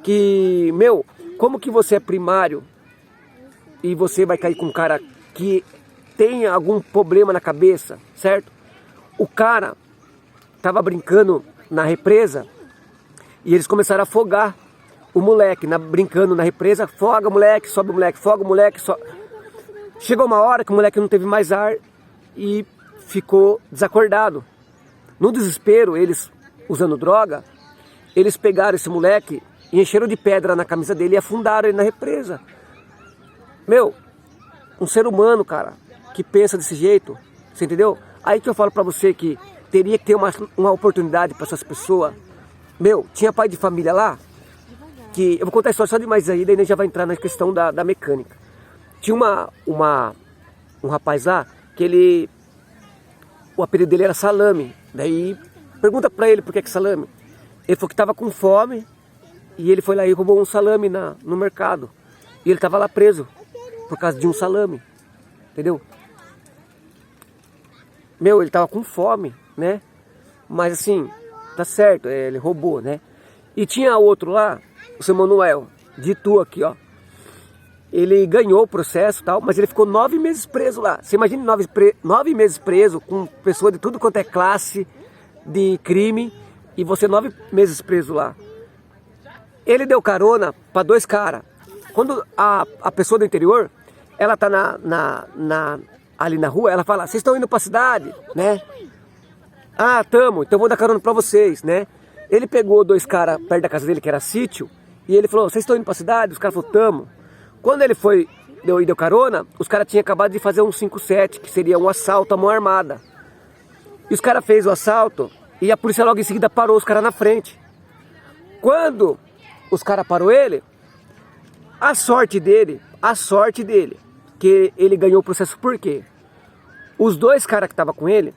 que, como que você é primário e você vai cair com um cara que tem algum problema na cabeça, certo? O cara tava brincando na represa e eles começaram a afogar o moleque, brincando na represa, foga o moleque, sobe o moleque, foga o moleque, Chegou uma hora que o moleque não teve mais ar e ficou desacordado. No desespero, eles, usando droga, eles pegaram esse moleque e encheram de pedra na camisa dele e afundaram ele na represa. Meu, um ser humano, cara, que pensa desse jeito, você entendeu? Aí que eu falo pra você que teria que ter uma oportunidade pra essas pessoas. Meu, tinha pai de família lá, que eu vou contar a história só de mais aí, daí a gente já vai entrar na questão da mecânica. Tinha um rapaz lá, que o apelido dele era Salame. Daí, pergunta pra ele por que salame. Ele falou que tava com fome, e ele foi lá e roubou um salame no mercado. E ele tava lá preso, por causa de um salame, entendeu? Meu, ele tava com fome, né? Mas assim, tá certo, ele roubou, né? E tinha outro lá, o seu Manuel, de Itu aqui, ó. Ele ganhou o processo e tal, mas ele ficou 9 meses preso lá. Você imagina 9 meses preso com pessoa de tudo quanto é classe de crime e você 9 meses preso lá. Ele deu carona para 2 caras. Quando a pessoa do interior, ela tá ali na rua, ela fala, vocês estão indo pra cidade, né? Ah, tamo, então vou dar carona pra vocês, né? Ele pegou 2 caras perto da casa dele, que era sítio, e ele falou, vocês estão indo pra cidade? Os caras falaram, tamo. Quando ele foi e deu carona, os caras tinham acabado de fazer um 5-7, que seria um assalto à mão armada. E os caras fez o assalto, e a polícia logo em seguida parou os caras na frente. Quando os caras parou ele, a sorte dele, que ele ganhou o processo por quê? Os 2 caras que estavam com ele,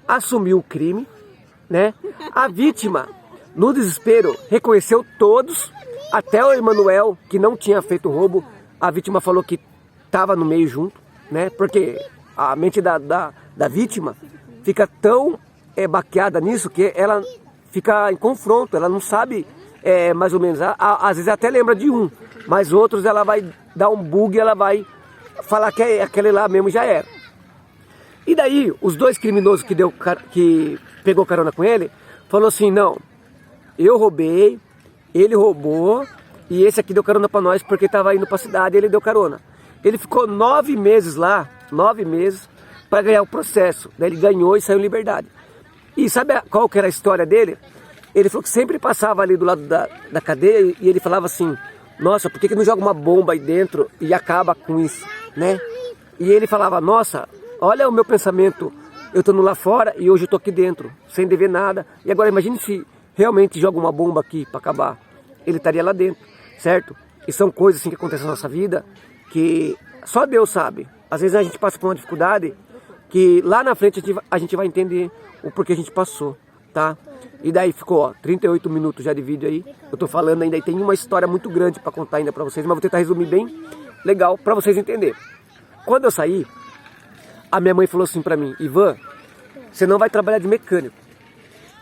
assumiu o crime, né? A vítima, no desespero, reconheceu todos, até o Emanuel, que não tinha feito o roubo, a vítima falou que estava no meio junto, né? Porque a mente da vítima fica tão baqueada nisso que ela fica em confronto, ela não sabe mais ou menos, às vezes até lembra de um, mas outros ela vai dar um bug e ela vai falar que é aquele lá mesmo, já era. E daí, os 2 criminosos que pegou carona com ele, falou assim, não, eu roubei, ele roubou, e esse aqui deu carona pra nós porque estava indo pra cidade e ele deu carona. Ele ficou 9 meses lá, 9 meses, para ganhar o processo. Daí ele ganhou e saiu em liberdade. E sabe qual que era a história dele? Ele falou que sempre passava ali do lado da cadeia e ele falava assim, nossa, por que não joga uma bomba aí dentro e acaba com isso, né? E ele falava, nossa, olha o meu pensamento, eu tô lá fora e hoje eu tô aqui dentro, sem dever nada. E agora imagine se realmente joga uma bomba aqui para acabar, ele estaria lá dentro, certo? E são coisas assim que acontecem na nossa vida que só Deus sabe. Às vezes a gente passa por uma dificuldade que lá na frente a gente vai entender o porquê a gente passou, tá? E daí ficou, ó, 38 minutos já de vídeo aí. Eu tô falando ainda e tem uma história muito grande para contar ainda para vocês, mas vou tentar resumir bem legal para vocês entenderem. Quando eu saí, a minha mãe falou assim para mim, Ivan, você não vai trabalhar de mecânico.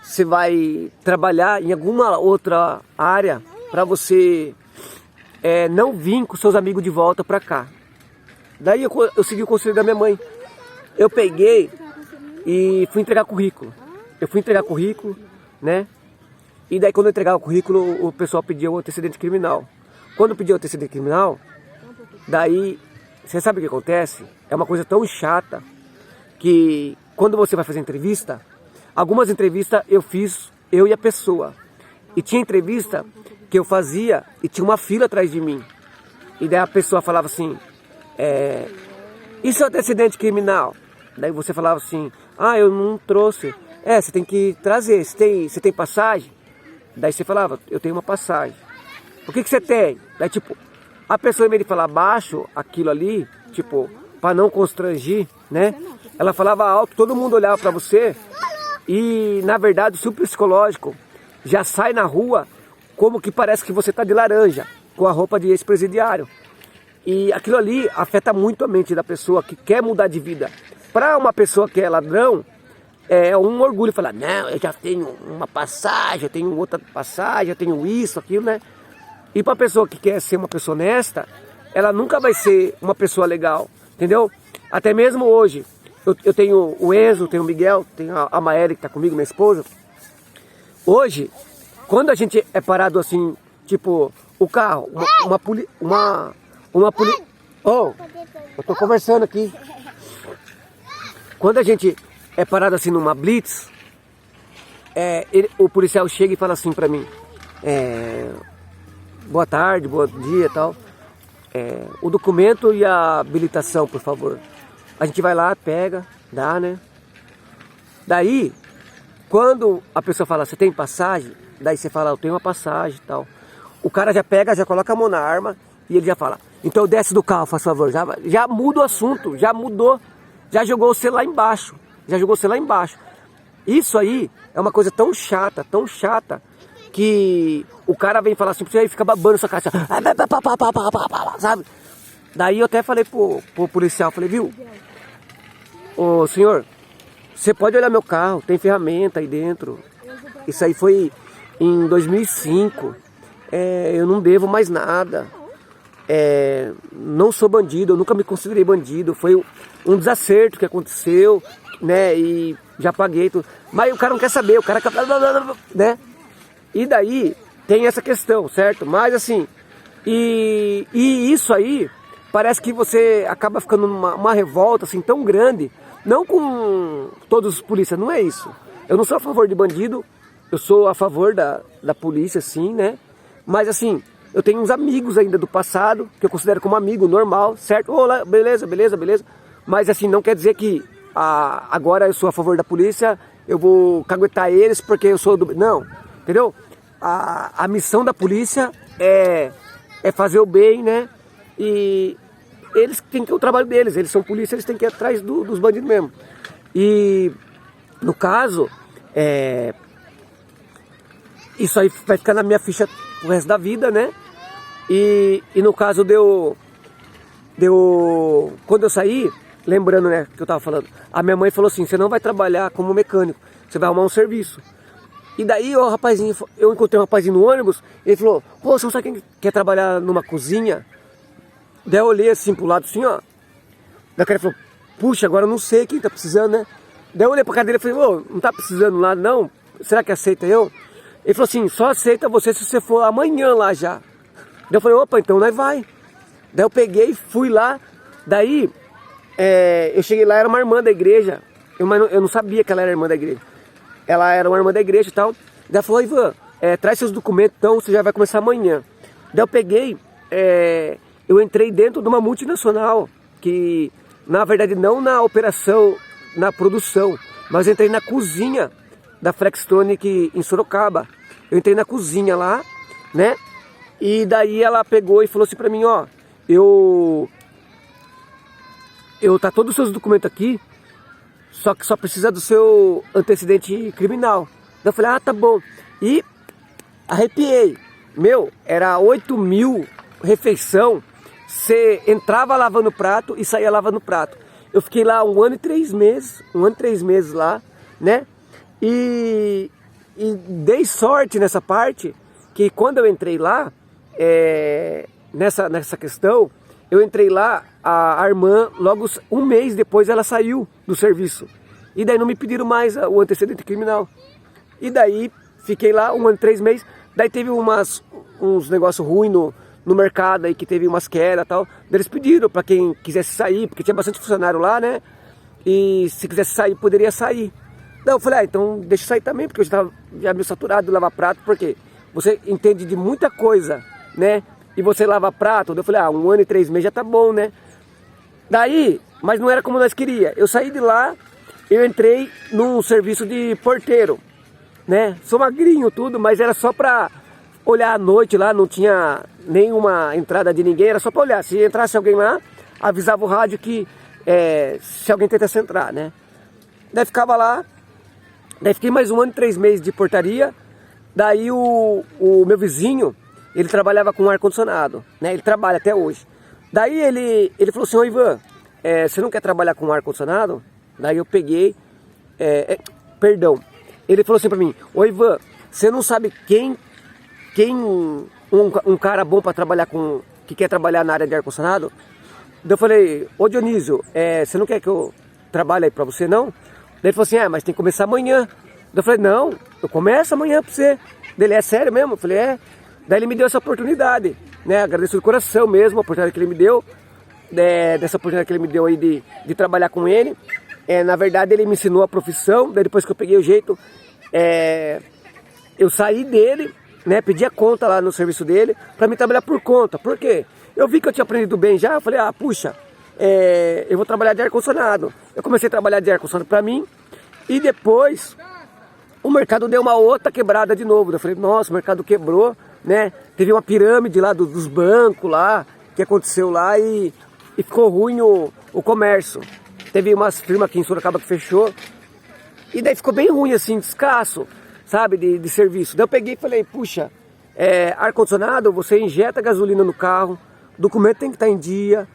Você vai trabalhar em alguma outra área para você não vir com seus amigos de volta para cá. Daí eu segui o conselho da minha mãe. Eu peguei e fui entregar currículo. Eu fui entregar currículo, né? E daí quando eu entregava o currículo, o pessoal pedia o antecedente criminal. Quando eu pedi o antecedente criminal, daí, você sabe o que acontece? É uma coisa tão chata que quando você vai fazer entrevista, algumas entrevistas eu fiz, eu e a pessoa. E tinha entrevista que eu fazia e tinha uma fila atrás de mim. E daí a pessoa falava assim, e seu antecedente criminal? Daí você falava assim, ah, eu não trouxe. Você tem que trazer, você tem passagem? Daí você falava, eu tenho uma passagem. O que você tem? Daí tipo, a pessoa em vez de falar baixo aquilo ali, tipo, para não constranger, né? Ela falava alto, todo mundo olhava para você e na verdade o seu psicológico já sai na rua como que parece que você tá de laranja, com a roupa de ex-presidiário. E aquilo ali afeta muito a mente da pessoa que quer mudar de vida. Para uma pessoa que é ladrão, é um orgulho falar, não, eu já tenho uma passagem, eu tenho outra passagem, eu tenho isso, aquilo, né? E para a pessoa que quer ser uma pessoa honesta, ela nunca vai ser uma pessoa legal, entendeu? Até mesmo hoje, eu tenho o Enzo, tenho o Miguel, tenho a Maélia que está comigo, minha esposa. Hoje, quando a gente é parado assim, tipo, o carro, Oh, eu tô conversando aqui. Quando a gente é parado assim numa blitz, o policial chega e fala assim pra mim, boa tarde, bom dia e tal, o documento e a habilitação, por favor. A gente vai lá, pega, dá, né? Daí, quando a pessoa fala, você tem passagem? Daí você fala, eu tenho uma passagem e tal. O cara já pega, já coloca a mão na arma e ele já fala, então desce do carro, faz favor. Já muda o assunto, já mudou, já jogou você lá embaixo. Isso aí é uma coisa tão chata, que o cara vem falar assim pra você e fica babando sua cara, sabe? Daí eu até falei pro policial, falei, viu, ô senhor, você pode olhar meu carro, tem ferramenta aí dentro. Isso aí foi em 2005, eu não devo mais nada, não sou bandido, eu nunca me considerei bandido, foi um desacerto que aconteceu, né, e já paguei tudo. Mas o cara não quer saber, o cara quer, né? E daí tem essa questão, certo? Mas assim, e isso aí parece que você acaba ficando numa revolta assim tão grande, não com todos os polícias, não é isso. Eu não sou a favor de bandido, eu sou a favor da polícia, sim, né? Mas assim, eu tenho uns amigos ainda do passado, que eu considero como amigo normal, certo? Olá, beleza. Mas assim, não quer dizer que agora eu sou a favor da polícia, eu vou caguetar eles porque eu sou do... Não, entendeu? A missão da polícia é fazer o bem, né? E eles têm que ter o trabalho deles, eles são polícia, eles têm que ir atrás dos bandidos mesmo. E no caso, isso aí vai ficar na minha ficha o resto da vida, né? E no caso quando eu saí, lembrando, né, que eu tava falando, a minha mãe falou assim, você não vai trabalhar como mecânico, você vai arrumar um serviço. E daí o rapazinho, eu encontrei um rapazinho no ônibus, ele falou, pô, você não sabe quem quer trabalhar numa cozinha? Daí eu olhei assim pro lado assim, ó. Daí o cara falou, puxa, agora eu não sei quem tá precisando, né? Daí eu olhei pra cara dele e falei, ô, não tá precisando lá não? Será que aceita eu? Ele falou assim, só aceita você se você for amanhã lá já. Daí eu falei, opa, então nós vai. Daí eu peguei, fui lá, daí eu cheguei lá, era uma irmã da igreja, eu não sabia que ela era irmã da igreja. Ela era uma irmã da igreja e tal. Daí ela falou, Ivan, traz seus documentos, então você já vai começar amanhã. Daí eu peguei, eu entrei dentro de uma multinacional, que na verdade não na operação, na produção, mas eu entrei na cozinha da Flextronic em Sorocaba. Eu entrei na cozinha lá, né? E daí ela pegou e falou assim pra mim, ó, tá todos os seus documentos aqui, só que só precisa do seu antecedente criminal. Daí eu falei, ah, tá bom. E arrepiei. Meu, era 8 mil refeição. Você entrava lavando prato e saía lavando prato. Eu fiquei lá 1 ano e 3 meses. 1 ano e 3 meses lá, né? E dei sorte nessa parte, que quando eu entrei lá, nessa questão, eu entrei lá, a irmã, logo 1 mês depois ela saiu do serviço. E daí não me pediram mais o antecedente criminal. E daí fiquei lá 1 ano e 3 meses. Daí teve uns negócios ruins no mercado aí, que teve umas quedas e tal. Daí eles pediram para quem quisesse sair, porque tinha bastante funcionário lá, né? E se quisesse sair, poderia sair. Daí eu falei, então deixa eu sair também, porque eu já estava meio saturado de lavar prato, porque você entende de muita coisa, né? E você lava prato. Daí eu falei, 1 ano e 3 meses já tá bom, né? Daí, mas não era como nós queríamos. Eu saí de lá, eu entrei num serviço de porteiro, né? Sou magrinho tudo, mas era só pra olhar à noite lá, não tinha nenhuma entrada de ninguém, era só pra olhar. Se entrasse alguém lá, avisava o rádio que se alguém tentasse entrar, né? Daí ficava lá, daí fiquei mais 1 ano e 3 meses de portaria. Daí o meu vizinho, ele trabalhava com ar-condicionado, né? Ele trabalha até hoje. Daí ele falou assim, ô Ivan, você não quer trabalhar com ar-condicionado? Daí eu peguei, perdão, ele falou assim pra mim, ô Ivan, você não sabe um cara bom pra trabalhar que quer trabalhar na área de ar-condicionado? Daí eu falei, ô Dionísio, você não quer que eu trabalhe aí pra você não? Daí ele falou assim, mas tem que começar amanhã. Daí eu falei, não, eu começo amanhã pra você. Daí ele, é sério mesmo? Eu falei, Daí ele me deu essa oportunidade, né? Agradeço do coração mesmo a oportunidade que ele me deu, dessa oportunidade que ele me deu aí de trabalhar com ele. Na verdade ele me ensinou a profissão, daí depois que eu peguei o jeito, eu saí dele, né, pedi a conta lá no serviço dele, para mim trabalhar por conta. Por quê? Eu vi que eu tinha aprendido bem já, eu falei, puxa, eu vou trabalhar de ar-condicionado. Eu comecei a trabalhar de ar-condicionado para mim, e depois o mercado deu uma outra quebrada de novo. Eu falei, nossa, o mercado quebrou, né? Teve uma pirâmide lá dos bancos lá, que aconteceu lá, e ficou ruim o comércio. Teve umas firmas aqui em Sorocaba que fechou, e daí ficou bem ruim assim, escasso, sabe, de serviço. Daí eu peguei e falei, puxa, ar-condicionado, você injeta gasolina no carro, documento tem que estar em dia,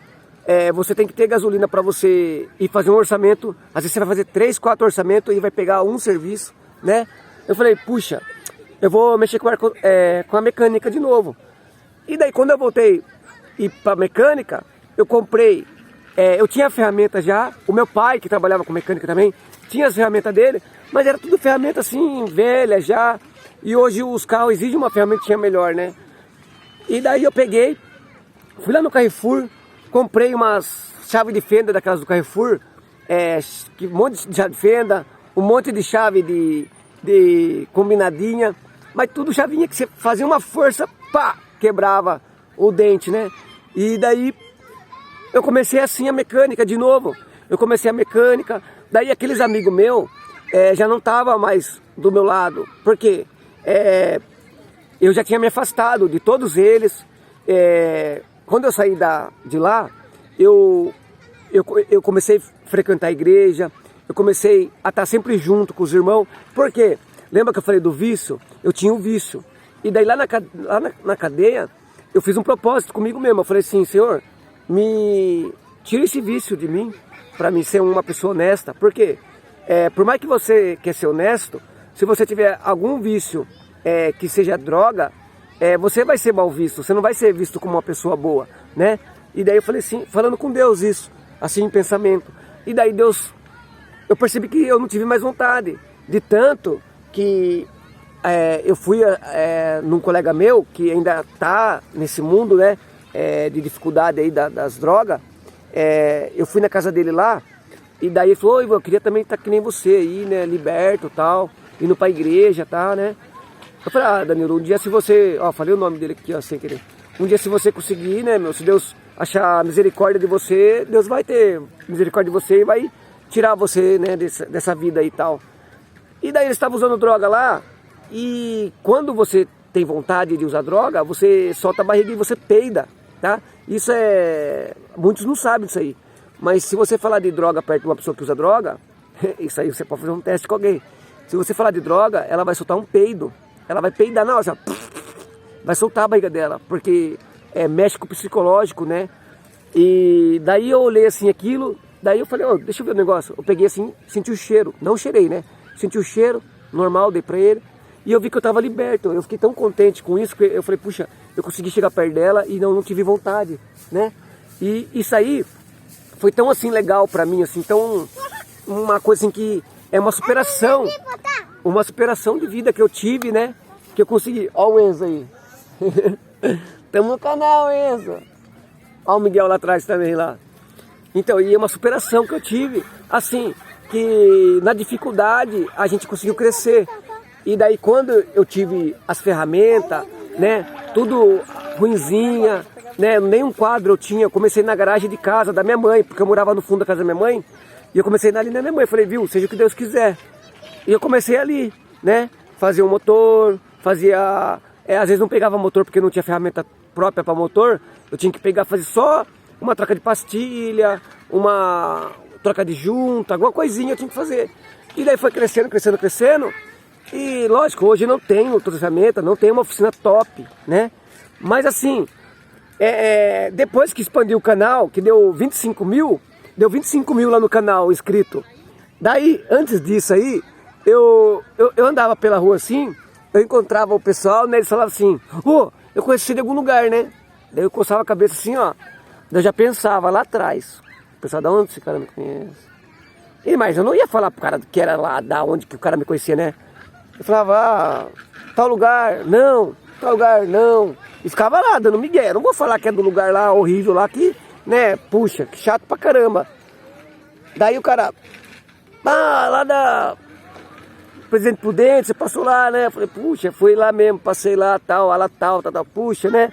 você tem que ter gasolina para você ir fazer um orçamento. Às vezes você vai fazer 3, 4 orçamentos e vai pegar um serviço, né? Eu falei, puxa, eu vou mexer com a mecânica de novo. E daí quando eu voltei para mecânica, eu comprei, eu tinha a ferramenta já, o meu pai que trabalhava com mecânica também, tinha as ferramentas dele, mas era tudo ferramenta assim, velha já, e hoje os carros exigem uma ferramentinha melhor, né? E daí eu peguei, fui lá no Carrefour, comprei umas chaves de fenda daquelas do Carrefour, um monte de chave de fenda, um monte de chave de combinadinha, mas tudo chavinha que você fazia uma força, pá, quebrava o dente, né? E daí eu comecei assim a mecânica de novo, daí aqueles amigos meus já não estavam mais do meu lado, porque eu já tinha me afastado de todos eles. Quando eu saí de lá, eu comecei a frequentar a igreja, eu comecei a estar sempre junto com os irmãos, porque, lembra que eu falei do vício? Eu tinha um vício, e daí lá na cadeia, eu fiz um propósito comigo mesmo, eu falei assim, Senhor, me tira esse vício de mim, para mim ser uma pessoa honesta, porque por mais que você quer ser honesto, se você tiver algum vício que seja droga, você vai ser mal visto, você não vai ser visto como uma pessoa boa, né? E daí eu falei assim, falando com Deus isso, assim em pensamento, e daí Deus, eu percebi que eu não tive mais vontade, de tanto que eu fui num colega meu, que ainda está nesse mundo, né, de dificuldade aí das drogas, eu fui na casa dele lá, e daí ele falou, eu queria também estar que nem você aí, né, liberto e tal, indo pra igreja e tal, né. Eu falei, Danilo, um dia se você, falei o nome dele aqui, sem querer, um dia se você conseguir, né, meu, se Deus achar misericórdia de você, Deus vai ter misericórdia de você e vai tirar você, né, dessa vida aí e tal. E daí eles estavam usando droga lá, e quando você tem vontade de usar droga, você solta a barriga e você peida, tá? Isso muitos não sabem disso aí. Mas se você falar de droga perto de uma pessoa que usa droga, isso aí você pode fazer um teste com alguém. Se você falar de droga, ela vai soltar um peido. Ela vai peidar, não, assim, vai soltar a barriga dela, porque mexe com o psicológico, né? E daí eu olhei assim aquilo, daí eu falei, deixa eu ver o negócio. Eu peguei assim, senti o cheiro, não cheirei, né? Senti o cheiro, normal, dei pra ele. E eu vi que eu tava liberto, eu fiquei tão contente com isso, que eu falei, puxa, eu consegui chegar perto dela e não tive vontade, né? E isso aí foi tão assim legal pra mim, assim, tão uma coisa assim que é uma superação de vida que eu tive, né? Que eu consegui. Ó o Enzo aí. Tamo no canal, Enzo. Ó o Miguel lá atrás também lá. Então, e é uma superação que eu tive, assim, que na dificuldade a gente conseguiu crescer. E daí quando eu tive as ferramentas, né, tudo ruinzinha, né, nem um quadro eu tinha, eu comecei na garagem de casa da minha mãe, porque eu morava no fundo da casa da minha mãe, e eu comecei ali na minha mãe, falei, viu, seja o que Deus quiser. E eu comecei ali, né, fazia um motor, às vezes não pegava motor porque não tinha ferramenta própria para motor, eu tinha que pegar, fazer só uma troca de pastilha, uma troca de junta, alguma coisinha eu tinha que fazer. E daí foi crescendo, crescendo, crescendo. E lógico, hoje não tenho toda a ferramenta, não tenho uma oficina top, né? Mas assim, depois que expandiu o canal, que deu 25 mil lá no canal inscrito. Daí, antes disso aí, eu andava pela rua assim, eu encontrava o pessoal, né? Eles falavam assim, eu conheci você de algum lugar, né? Daí eu coçava a cabeça assim, ó. Daí eu já pensava lá atrás, o pessoal, da onde esse cara me conhece? Mas eu não ia falar pro cara que era lá, da onde que o cara me conhecia, né? Eu falava, tal lugar, não, tal lugar, não. E ficava lá, dando migué. Eu não vou falar que é do lugar lá, horrível lá, que, né, puxa, que chato pra caramba. Daí o cara, lá Presidente Prudente, você passou lá, né? Eu falei, puxa, fui lá mesmo, passei lá, tal, tal, puxa, né?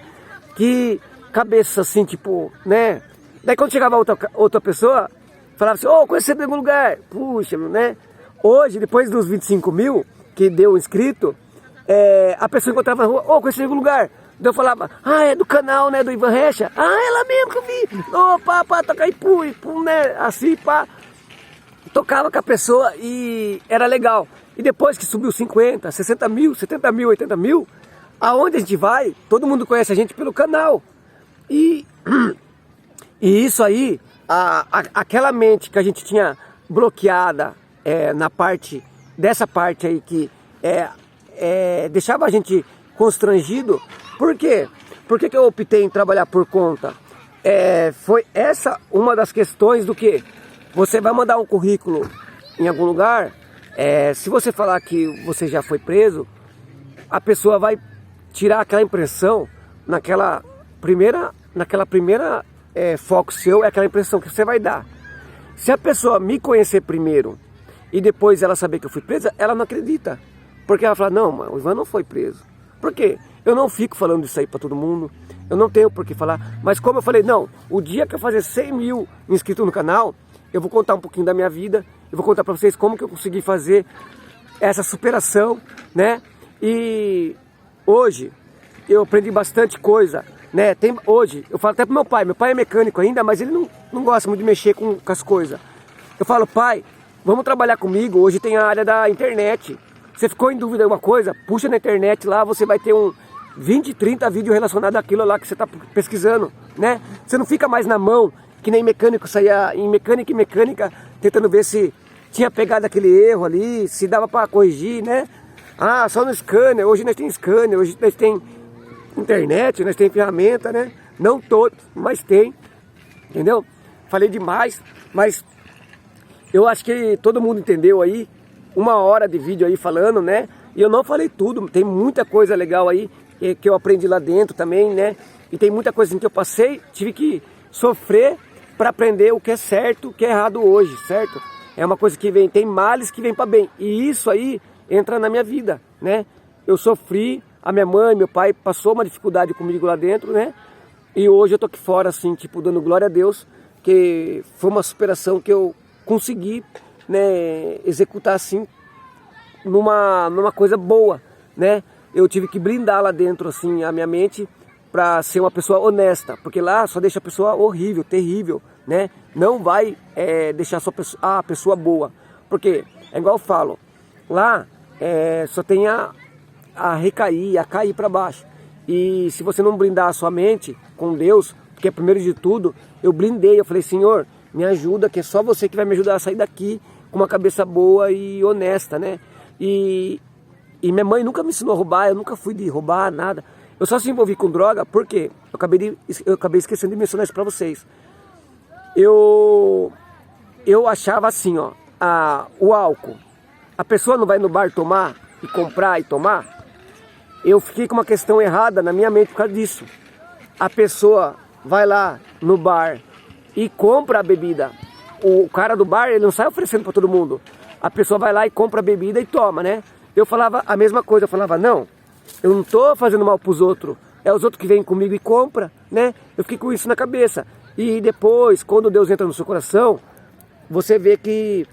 Que cabeça assim, tipo, né? Daí quando chegava outra pessoa, falava assim, ô, conheci em algum lugar. Puxa, né? Hoje, depois dos 25 mil que deu inscrito, a pessoa encontrava na rua, ô, conheci em algum lugar. Daí eu falava, é do canal, né, do Ivan Recha. Ela mesmo que eu vi. Ô, pá, toca aí, pum, né? Assim, pá. Tocava com a pessoa e era legal. E depois que subiu 50, 60 mil, 70 mil, 80 mil, aonde a gente vai, todo mundo conhece a gente pelo canal. E isso aí, aquela mente que a gente tinha bloqueada dessa parte aí que deixava a gente constrangido. Por quê? Por que eu optei em trabalhar por conta? Foi essa uma das questões do que você vai mandar um currículo em algum lugar, se você falar que você já foi preso, a pessoa vai tirar aquela impressão naquela primeira foco seu, é aquela impressão que você vai dar. Se a pessoa me conhecer primeiro e depois ela saber que eu fui presa, ela não acredita. Porque ela fala, não, mas o Ivan não foi preso. Por quê? Eu não fico falando isso aí para todo mundo, eu não tenho por que falar. Mas como eu falei, não, o dia que eu fazer 100 mil inscritos no canal, eu vou contar um pouquinho da minha vida, eu vou contar para vocês como que eu consegui fazer essa superação, né? E hoje eu aprendi bastante coisa, né? Hoje, eu falo até pro meu pai é mecânico ainda, mas ele não gosta muito de mexer com as coisas. Eu falo, pai, vamos trabalhar comigo, hoje tem a área da internet. Você ficou em dúvida de alguma coisa? Puxa na internet lá, você vai ter 20, 30 vídeos relacionados àquilo lá que você está pesquisando, né? Você não fica mais na mão, que nem mecânico saía em mecânica, tentando ver se tinha pegado aquele erro ali, se dava para corrigir, né? Só no scanner, hoje nós temos scanner, hoje nós temos internet, nós temos ferramenta, né? Não todos, mas tem, entendeu? Falei demais, mas eu acho que todo mundo entendeu aí, 1 hora de vídeo aí falando, né? E eu não falei tudo, tem muita coisa legal aí que eu aprendi lá dentro também, né? E tem muita coisa que eu passei, tive que sofrer para aprender o que é certo, o que é errado hoje, certo? É uma coisa que tem males que vem para bem. E isso aí entra na minha vida, né? Eu sofri, a minha mãe, meu pai passou uma dificuldade comigo lá dentro, né? E hoje eu tô aqui fora, assim, tipo, dando glória a Deus, que foi uma superação que eu consegui, né, executar, assim, numa coisa boa, né? Eu tive que blindar lá dentro, assim, a minha mente para ser uma pessoa honesta, porque lá só deixa a pessoa horrível, terrível, né? Não vai deixar só a pessoa boa, porque é igual eu falo, lá só tem a recair, a cair para baixo. E se você não blindar a sua mente com Deus, porque primeiro de tudo, eu blindei, eu falei, Senhor, me ajuda, que é só você que vai me ajudar a sair daqui com uma cabeça boa e honesta, né? E minha mãe nunca me ensinou a roubar, eu nunca fui de roubar, nada. Eu só se envolvi com droga porque eu acabei esquecendo de mencionar isso pra vocês. Eu achava assim, ó, o álcool. A pessoa não vai no bar tomar e comprar e tomar. Eu fiquei com uma questão errada na minha mente por causa disso. A pessoa vai lá no bar e compra a bebida. O cara do bar, ele não sai oferecendo para todo mundo. A pessoa vai lá e compra a bebida e toma, né? Eu falava a mesma coisa, eu falava, não, eu não tô fazendo mal pros outros, é os outros que vêm comigo e compram, né? Eu fiquei com isso na cabeça. E depois, quando Deus entra no seu coração, você vê que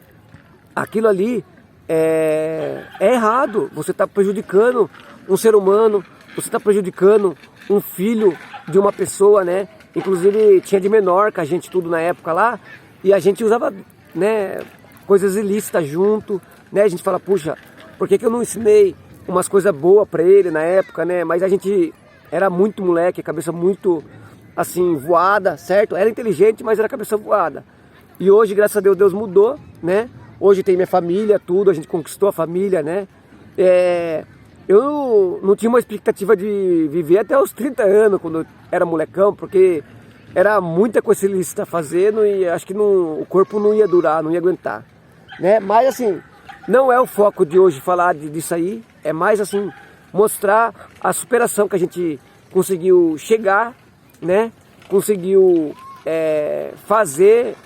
aquilo ali é errado. Você está prejudicando um ser humano, você está prejudicando um filho de uma pessoa, né? Inclusive tinha de menor que a gente tudo na época lá, e a gente usava, né, coisas ilícitas junto, né? A gente fala, puxa, por que eu não ensinei umas coisas boas para ele na época, né? Mas a gente era muito moleque, cabeça muito assim voada, certo? Era inteligente, mas era cabeça voada. E hoje, graças a Deus, Deus mudou, né? Hoje tem minha família, tudo, a gente conquistou a família, né? Eu não tinha uma expectativa de viver até os 30 anos, quando eu era molecão, porque era muita coisa ilícita fazendo e acho que o corpo não ia durar, não ia aguentar, né? Mas assim, não é o foco de hoje falar disso aí, é mais assim, mostrar a superação que a gente conseguiu chegar, né? Conseguiu fazer,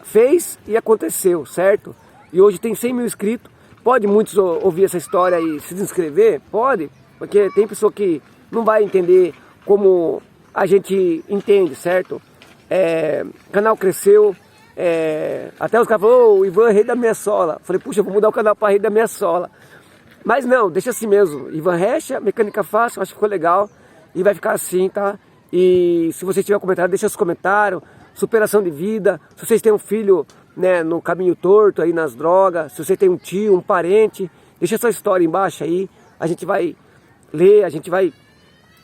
fez e aconteceu, certo? E hoje tem 100 mil inscritos, Pode muitos ouvir essa história e se inscrever? Pode, porque tem pessoa que não vai entender como a gente entende, certo? O canal cresceu, até os caras falaram, o Ivan é rei da minha sola. Falei, puxa, eu vou mudar o canal para rei da minha sola. Mas não, deixa assim mesmo. Ivan Recha, mecânica fácil, acho que ficou legal. E vai ficar assim, tá? E se vocês tiverem comentário, deixa os comentários. Superação de vida. Se vocês têm um filho, né, no caminho torto, aí nas drogas. Se você tem um tio, um parente, deixa sua história embaixo aí. A gente vai ler, a gente vai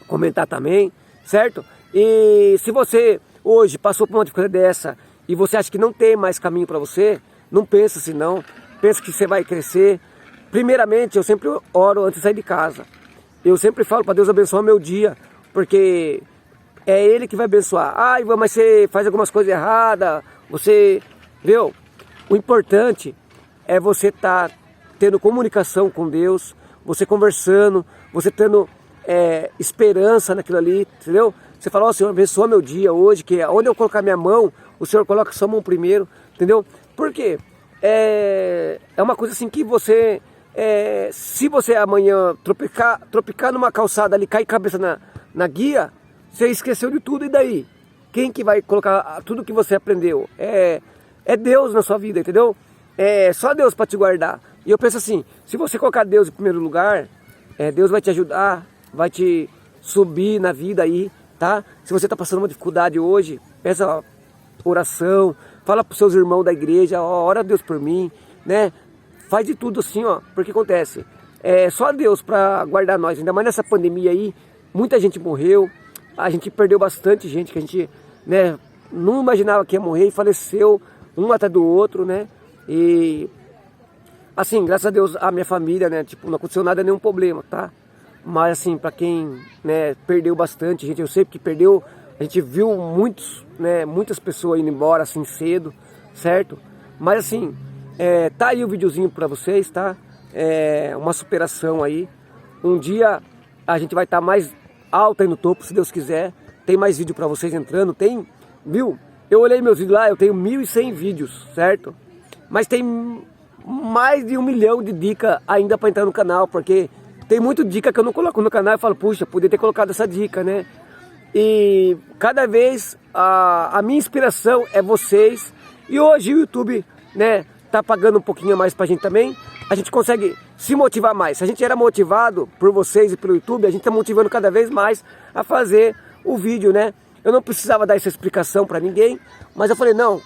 comentar também, certo? E se você hoje passou por uma dificuldade dessa e você acha que não tem mais caminho para você, não pensa assim não. Pensa que você vai crescer. Primeiramente, eu sempre oro antes de sair de casa. Eu sempre falo para Deus abençoar meu dia, porque é Ele que vai abençoar. Ah, Ivan, mas você faz algumas coisas erradas, você... Viu? O importante é você estar tendo comunicação com Deus, você conversando, você tendo esperança naquilo ali, entendeu? Você fala, ó, Senhor, abençoa meu dia hoje, que onde eu colocar minha mão, o Senhor coloca sua mão primeiro, entendeu? Por quê? É uma coisa assim que você... se você amanhã tropicar numa calçada ali, cair cabeça na guia, você esqueceu de tudo, e daí? Quem que vai colocar tudo que você aprendeu? É Deus na sua vida, entendeu? É só Deus para te guardar. E eu penso assim, se você colocar Deus em primeiro lugar, Deus vai te ajudar, vai te subir na vida aí, tá? Se você está passando uma dificuldade hoje, peça oração, fala para os seus irmãos da igreja, ó, ora a Deus por mim, né? Faz de tudo assim, ó, porque acontece, só Deus para guardar nós, ainda mais nessa pandemia aí, muita gente morreu, a gente perdeu bastante gente que a gente, né, não imaginava que ia morrer e faleceu, um atrás do outro, né, e assim, graças a Deus, a minha família, né, tipo, não aconteceu nada, nenhum problema, tá, mas assim, para quem, né, perdeu bastante gente, eu sei que perdeu, a gente viu muitas pessoas indo embora assim cedo, certo, mas assim, tá aí o videozinho para vocês, tá? Uma superação aí. Um dia a gente vai estar mais alto aí no topo, se Deus quiser. Tem mais vídeo para vocês entrando, viu? Eu olhei meus vídeos lá, eu tenho 1.100 vídeos, certo? Mas tem mais de 1 milhão de dicas ainda para entrar no canal, porque tem muita dica que eu não coloco no canal e falo, puxa, podia ter colocado essa dica, né? E cada vez a minha inspiração é vocês. E hoje o YouTube, né, tá pagando um pouquinho a mais pra gente também, a gente consegue se motivar mais. Se a gente era motivado por vocês e pelo YouTube, a gente tá motivando cada vez mais a fazer o vídeo, né? Eu não precisava dar essa explicação pra ninguém, mas eu falei, não,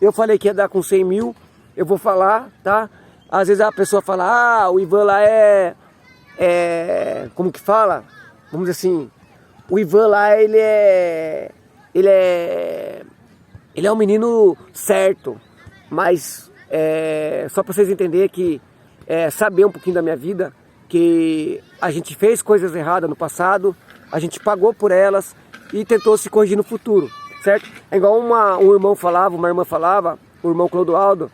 eu falei que ia dar com 100 mil, eu vou falar, tá? Às vezes a pessoa fala, ah, o Ivan lá como que fala? Vamos dizer assim, o Ivan lá, ele é um menino certo, mas só para vocês entenderem que saber um pouquinho da minha vida, que a gente fez coisas erradas no passado, a gente pagou por elas e tentou se corrigir no futuro, certo? É igual um irmão falava, uma irmã falava, o irmão Clodoaldo,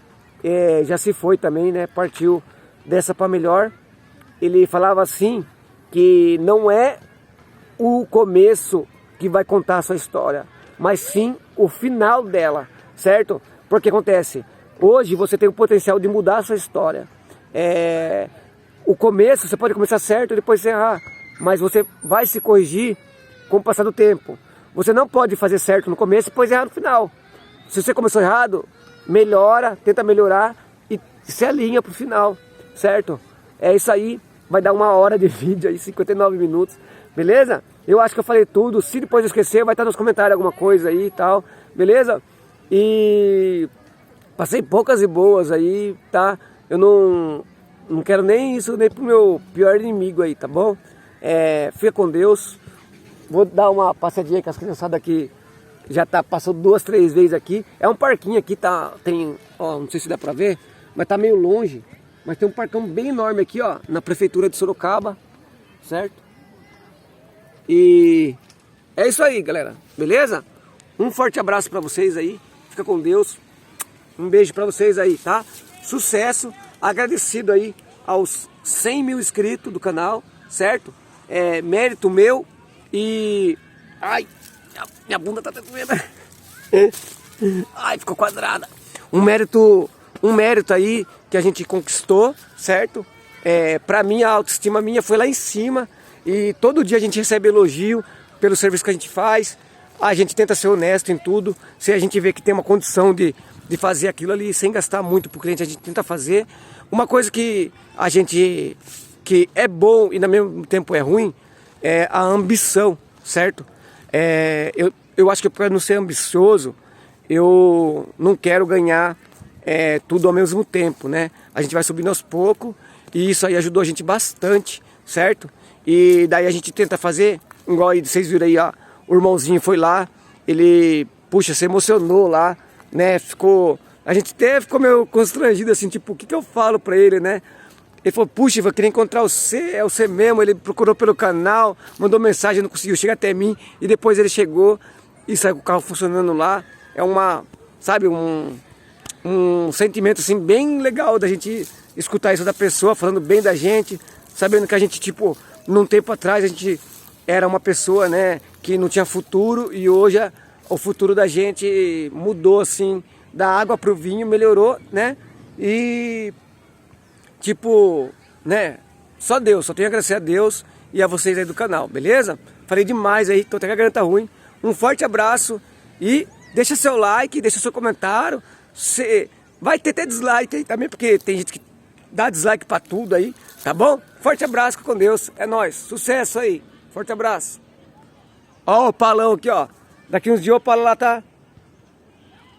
já se foi também, né? Partiu dessa para melhor. Ele falava assim, que não é o começo que vai contar a sua história, mas sim o final dela, certo? Porque acontece, hoje você tem o potencial de mudar a sua história. O começo você pode começar certo e depois errar, mas você vai se corrigir com o passar do tempo. Você não pode fazer certo no começo e depois errar no final. Se você começou errado, melhora, tenta melhorar e se alinha pro final, certo? É isso aí, vai dar 1 hora de vídeo aí, 59 minutos, beleza? Eu acho que eu falei tudo, se depois eu esquecer, vai estar nos comentários alguma coisa aí e tal, beleza? E passei poucas e boas aí, tá? Eu não quero nem isso, nem pro meu pior inimigo aí, tá bom? Fica com Deus. Vou dar uma passadinha com as criançadas aqui, já tá passando 2, 3 vezes aqui. É um parquinho aqui, tá? Tem, ó, não sei se dá pra ver, mas tá meio longe. Mas tem um parcão bem enorme aqui, ó, na prefeitura de Sorocaba, certo? E é isso aí, galera, beleza? Um forte abraço pra vocês aí, fica com Deus. Um beijo pra vocês aí, tá? Sucesso, agradecido aí aos 100 mil inscritos do canal, certo? Mérito meu e... Ai, minha bunda tá até doendo. Ai, ficou quadrada. Um mérito um mérito aí que a gente conquistou, certo? Pra mim, a autoestima minha foi lá em cima e todo dia a gente recebe elogio pelo serviço que a gente faz. A gente tenta ser honesto em tudo. Se a gente vê que tem uma condição de fazer aquilo ali sem gastar muito pro cliente, a gente tenta fazer. Uma coisa que a gente, que é bom e ao mesmo tempo é ruim, é a ambição, certo? Eu acho que para não ser ambicioso, eu não quero ganhar tudo ao mesmo tempo, né? A gente vai subindo aos poucos e isso aí ajudou a gente bastante, certo? E daí a gente tenta fazer, igual aí vocês viram aí, ó, o irmãozinho foi lá, ele, puxa, se emocionou lá, né? A gente até ficou meio constrangido assim, tipo, o que eu falo pra ele, né? Ele falou, puxa, eu queria encontrar você, é você mesmo. Ele procurou pelo canal, mandou mensagem, não conseguiu chegar até mim. E depois ele chegou e saiu com o carro funcionando lá. É sabe, um sentimento assim bem legal da gente escutar isso da pessoa, falando bem da gente, sabendo que a gente, tipo, num tempo atrás a gente era uma pessoa, né, que não tinha futuro e hoje o futuro da gente mudou assim, da água pro vinho, melhorou, né? E tipo, né, só Deus, só tenho a agradecer a Deus e a vocês aí do canal, beleza? Falei demais aí, tô até com a garganta ruim. Um forte abraço e deixa seu like, deixa seu comentário. Vai ter até dislike aí também, porque tem gente que dá dislike pra tudo aí, tá bom? Forte abraço, com Deus, é nóis, sucesso aí, forte abraço. Ó o Opalão aqui, ó, daqui uns dias o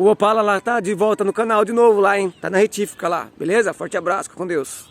Opala lá tá de volta no canal de novo lá, hein, tá na retífica lá, beleza? Forte abraço, com Deus.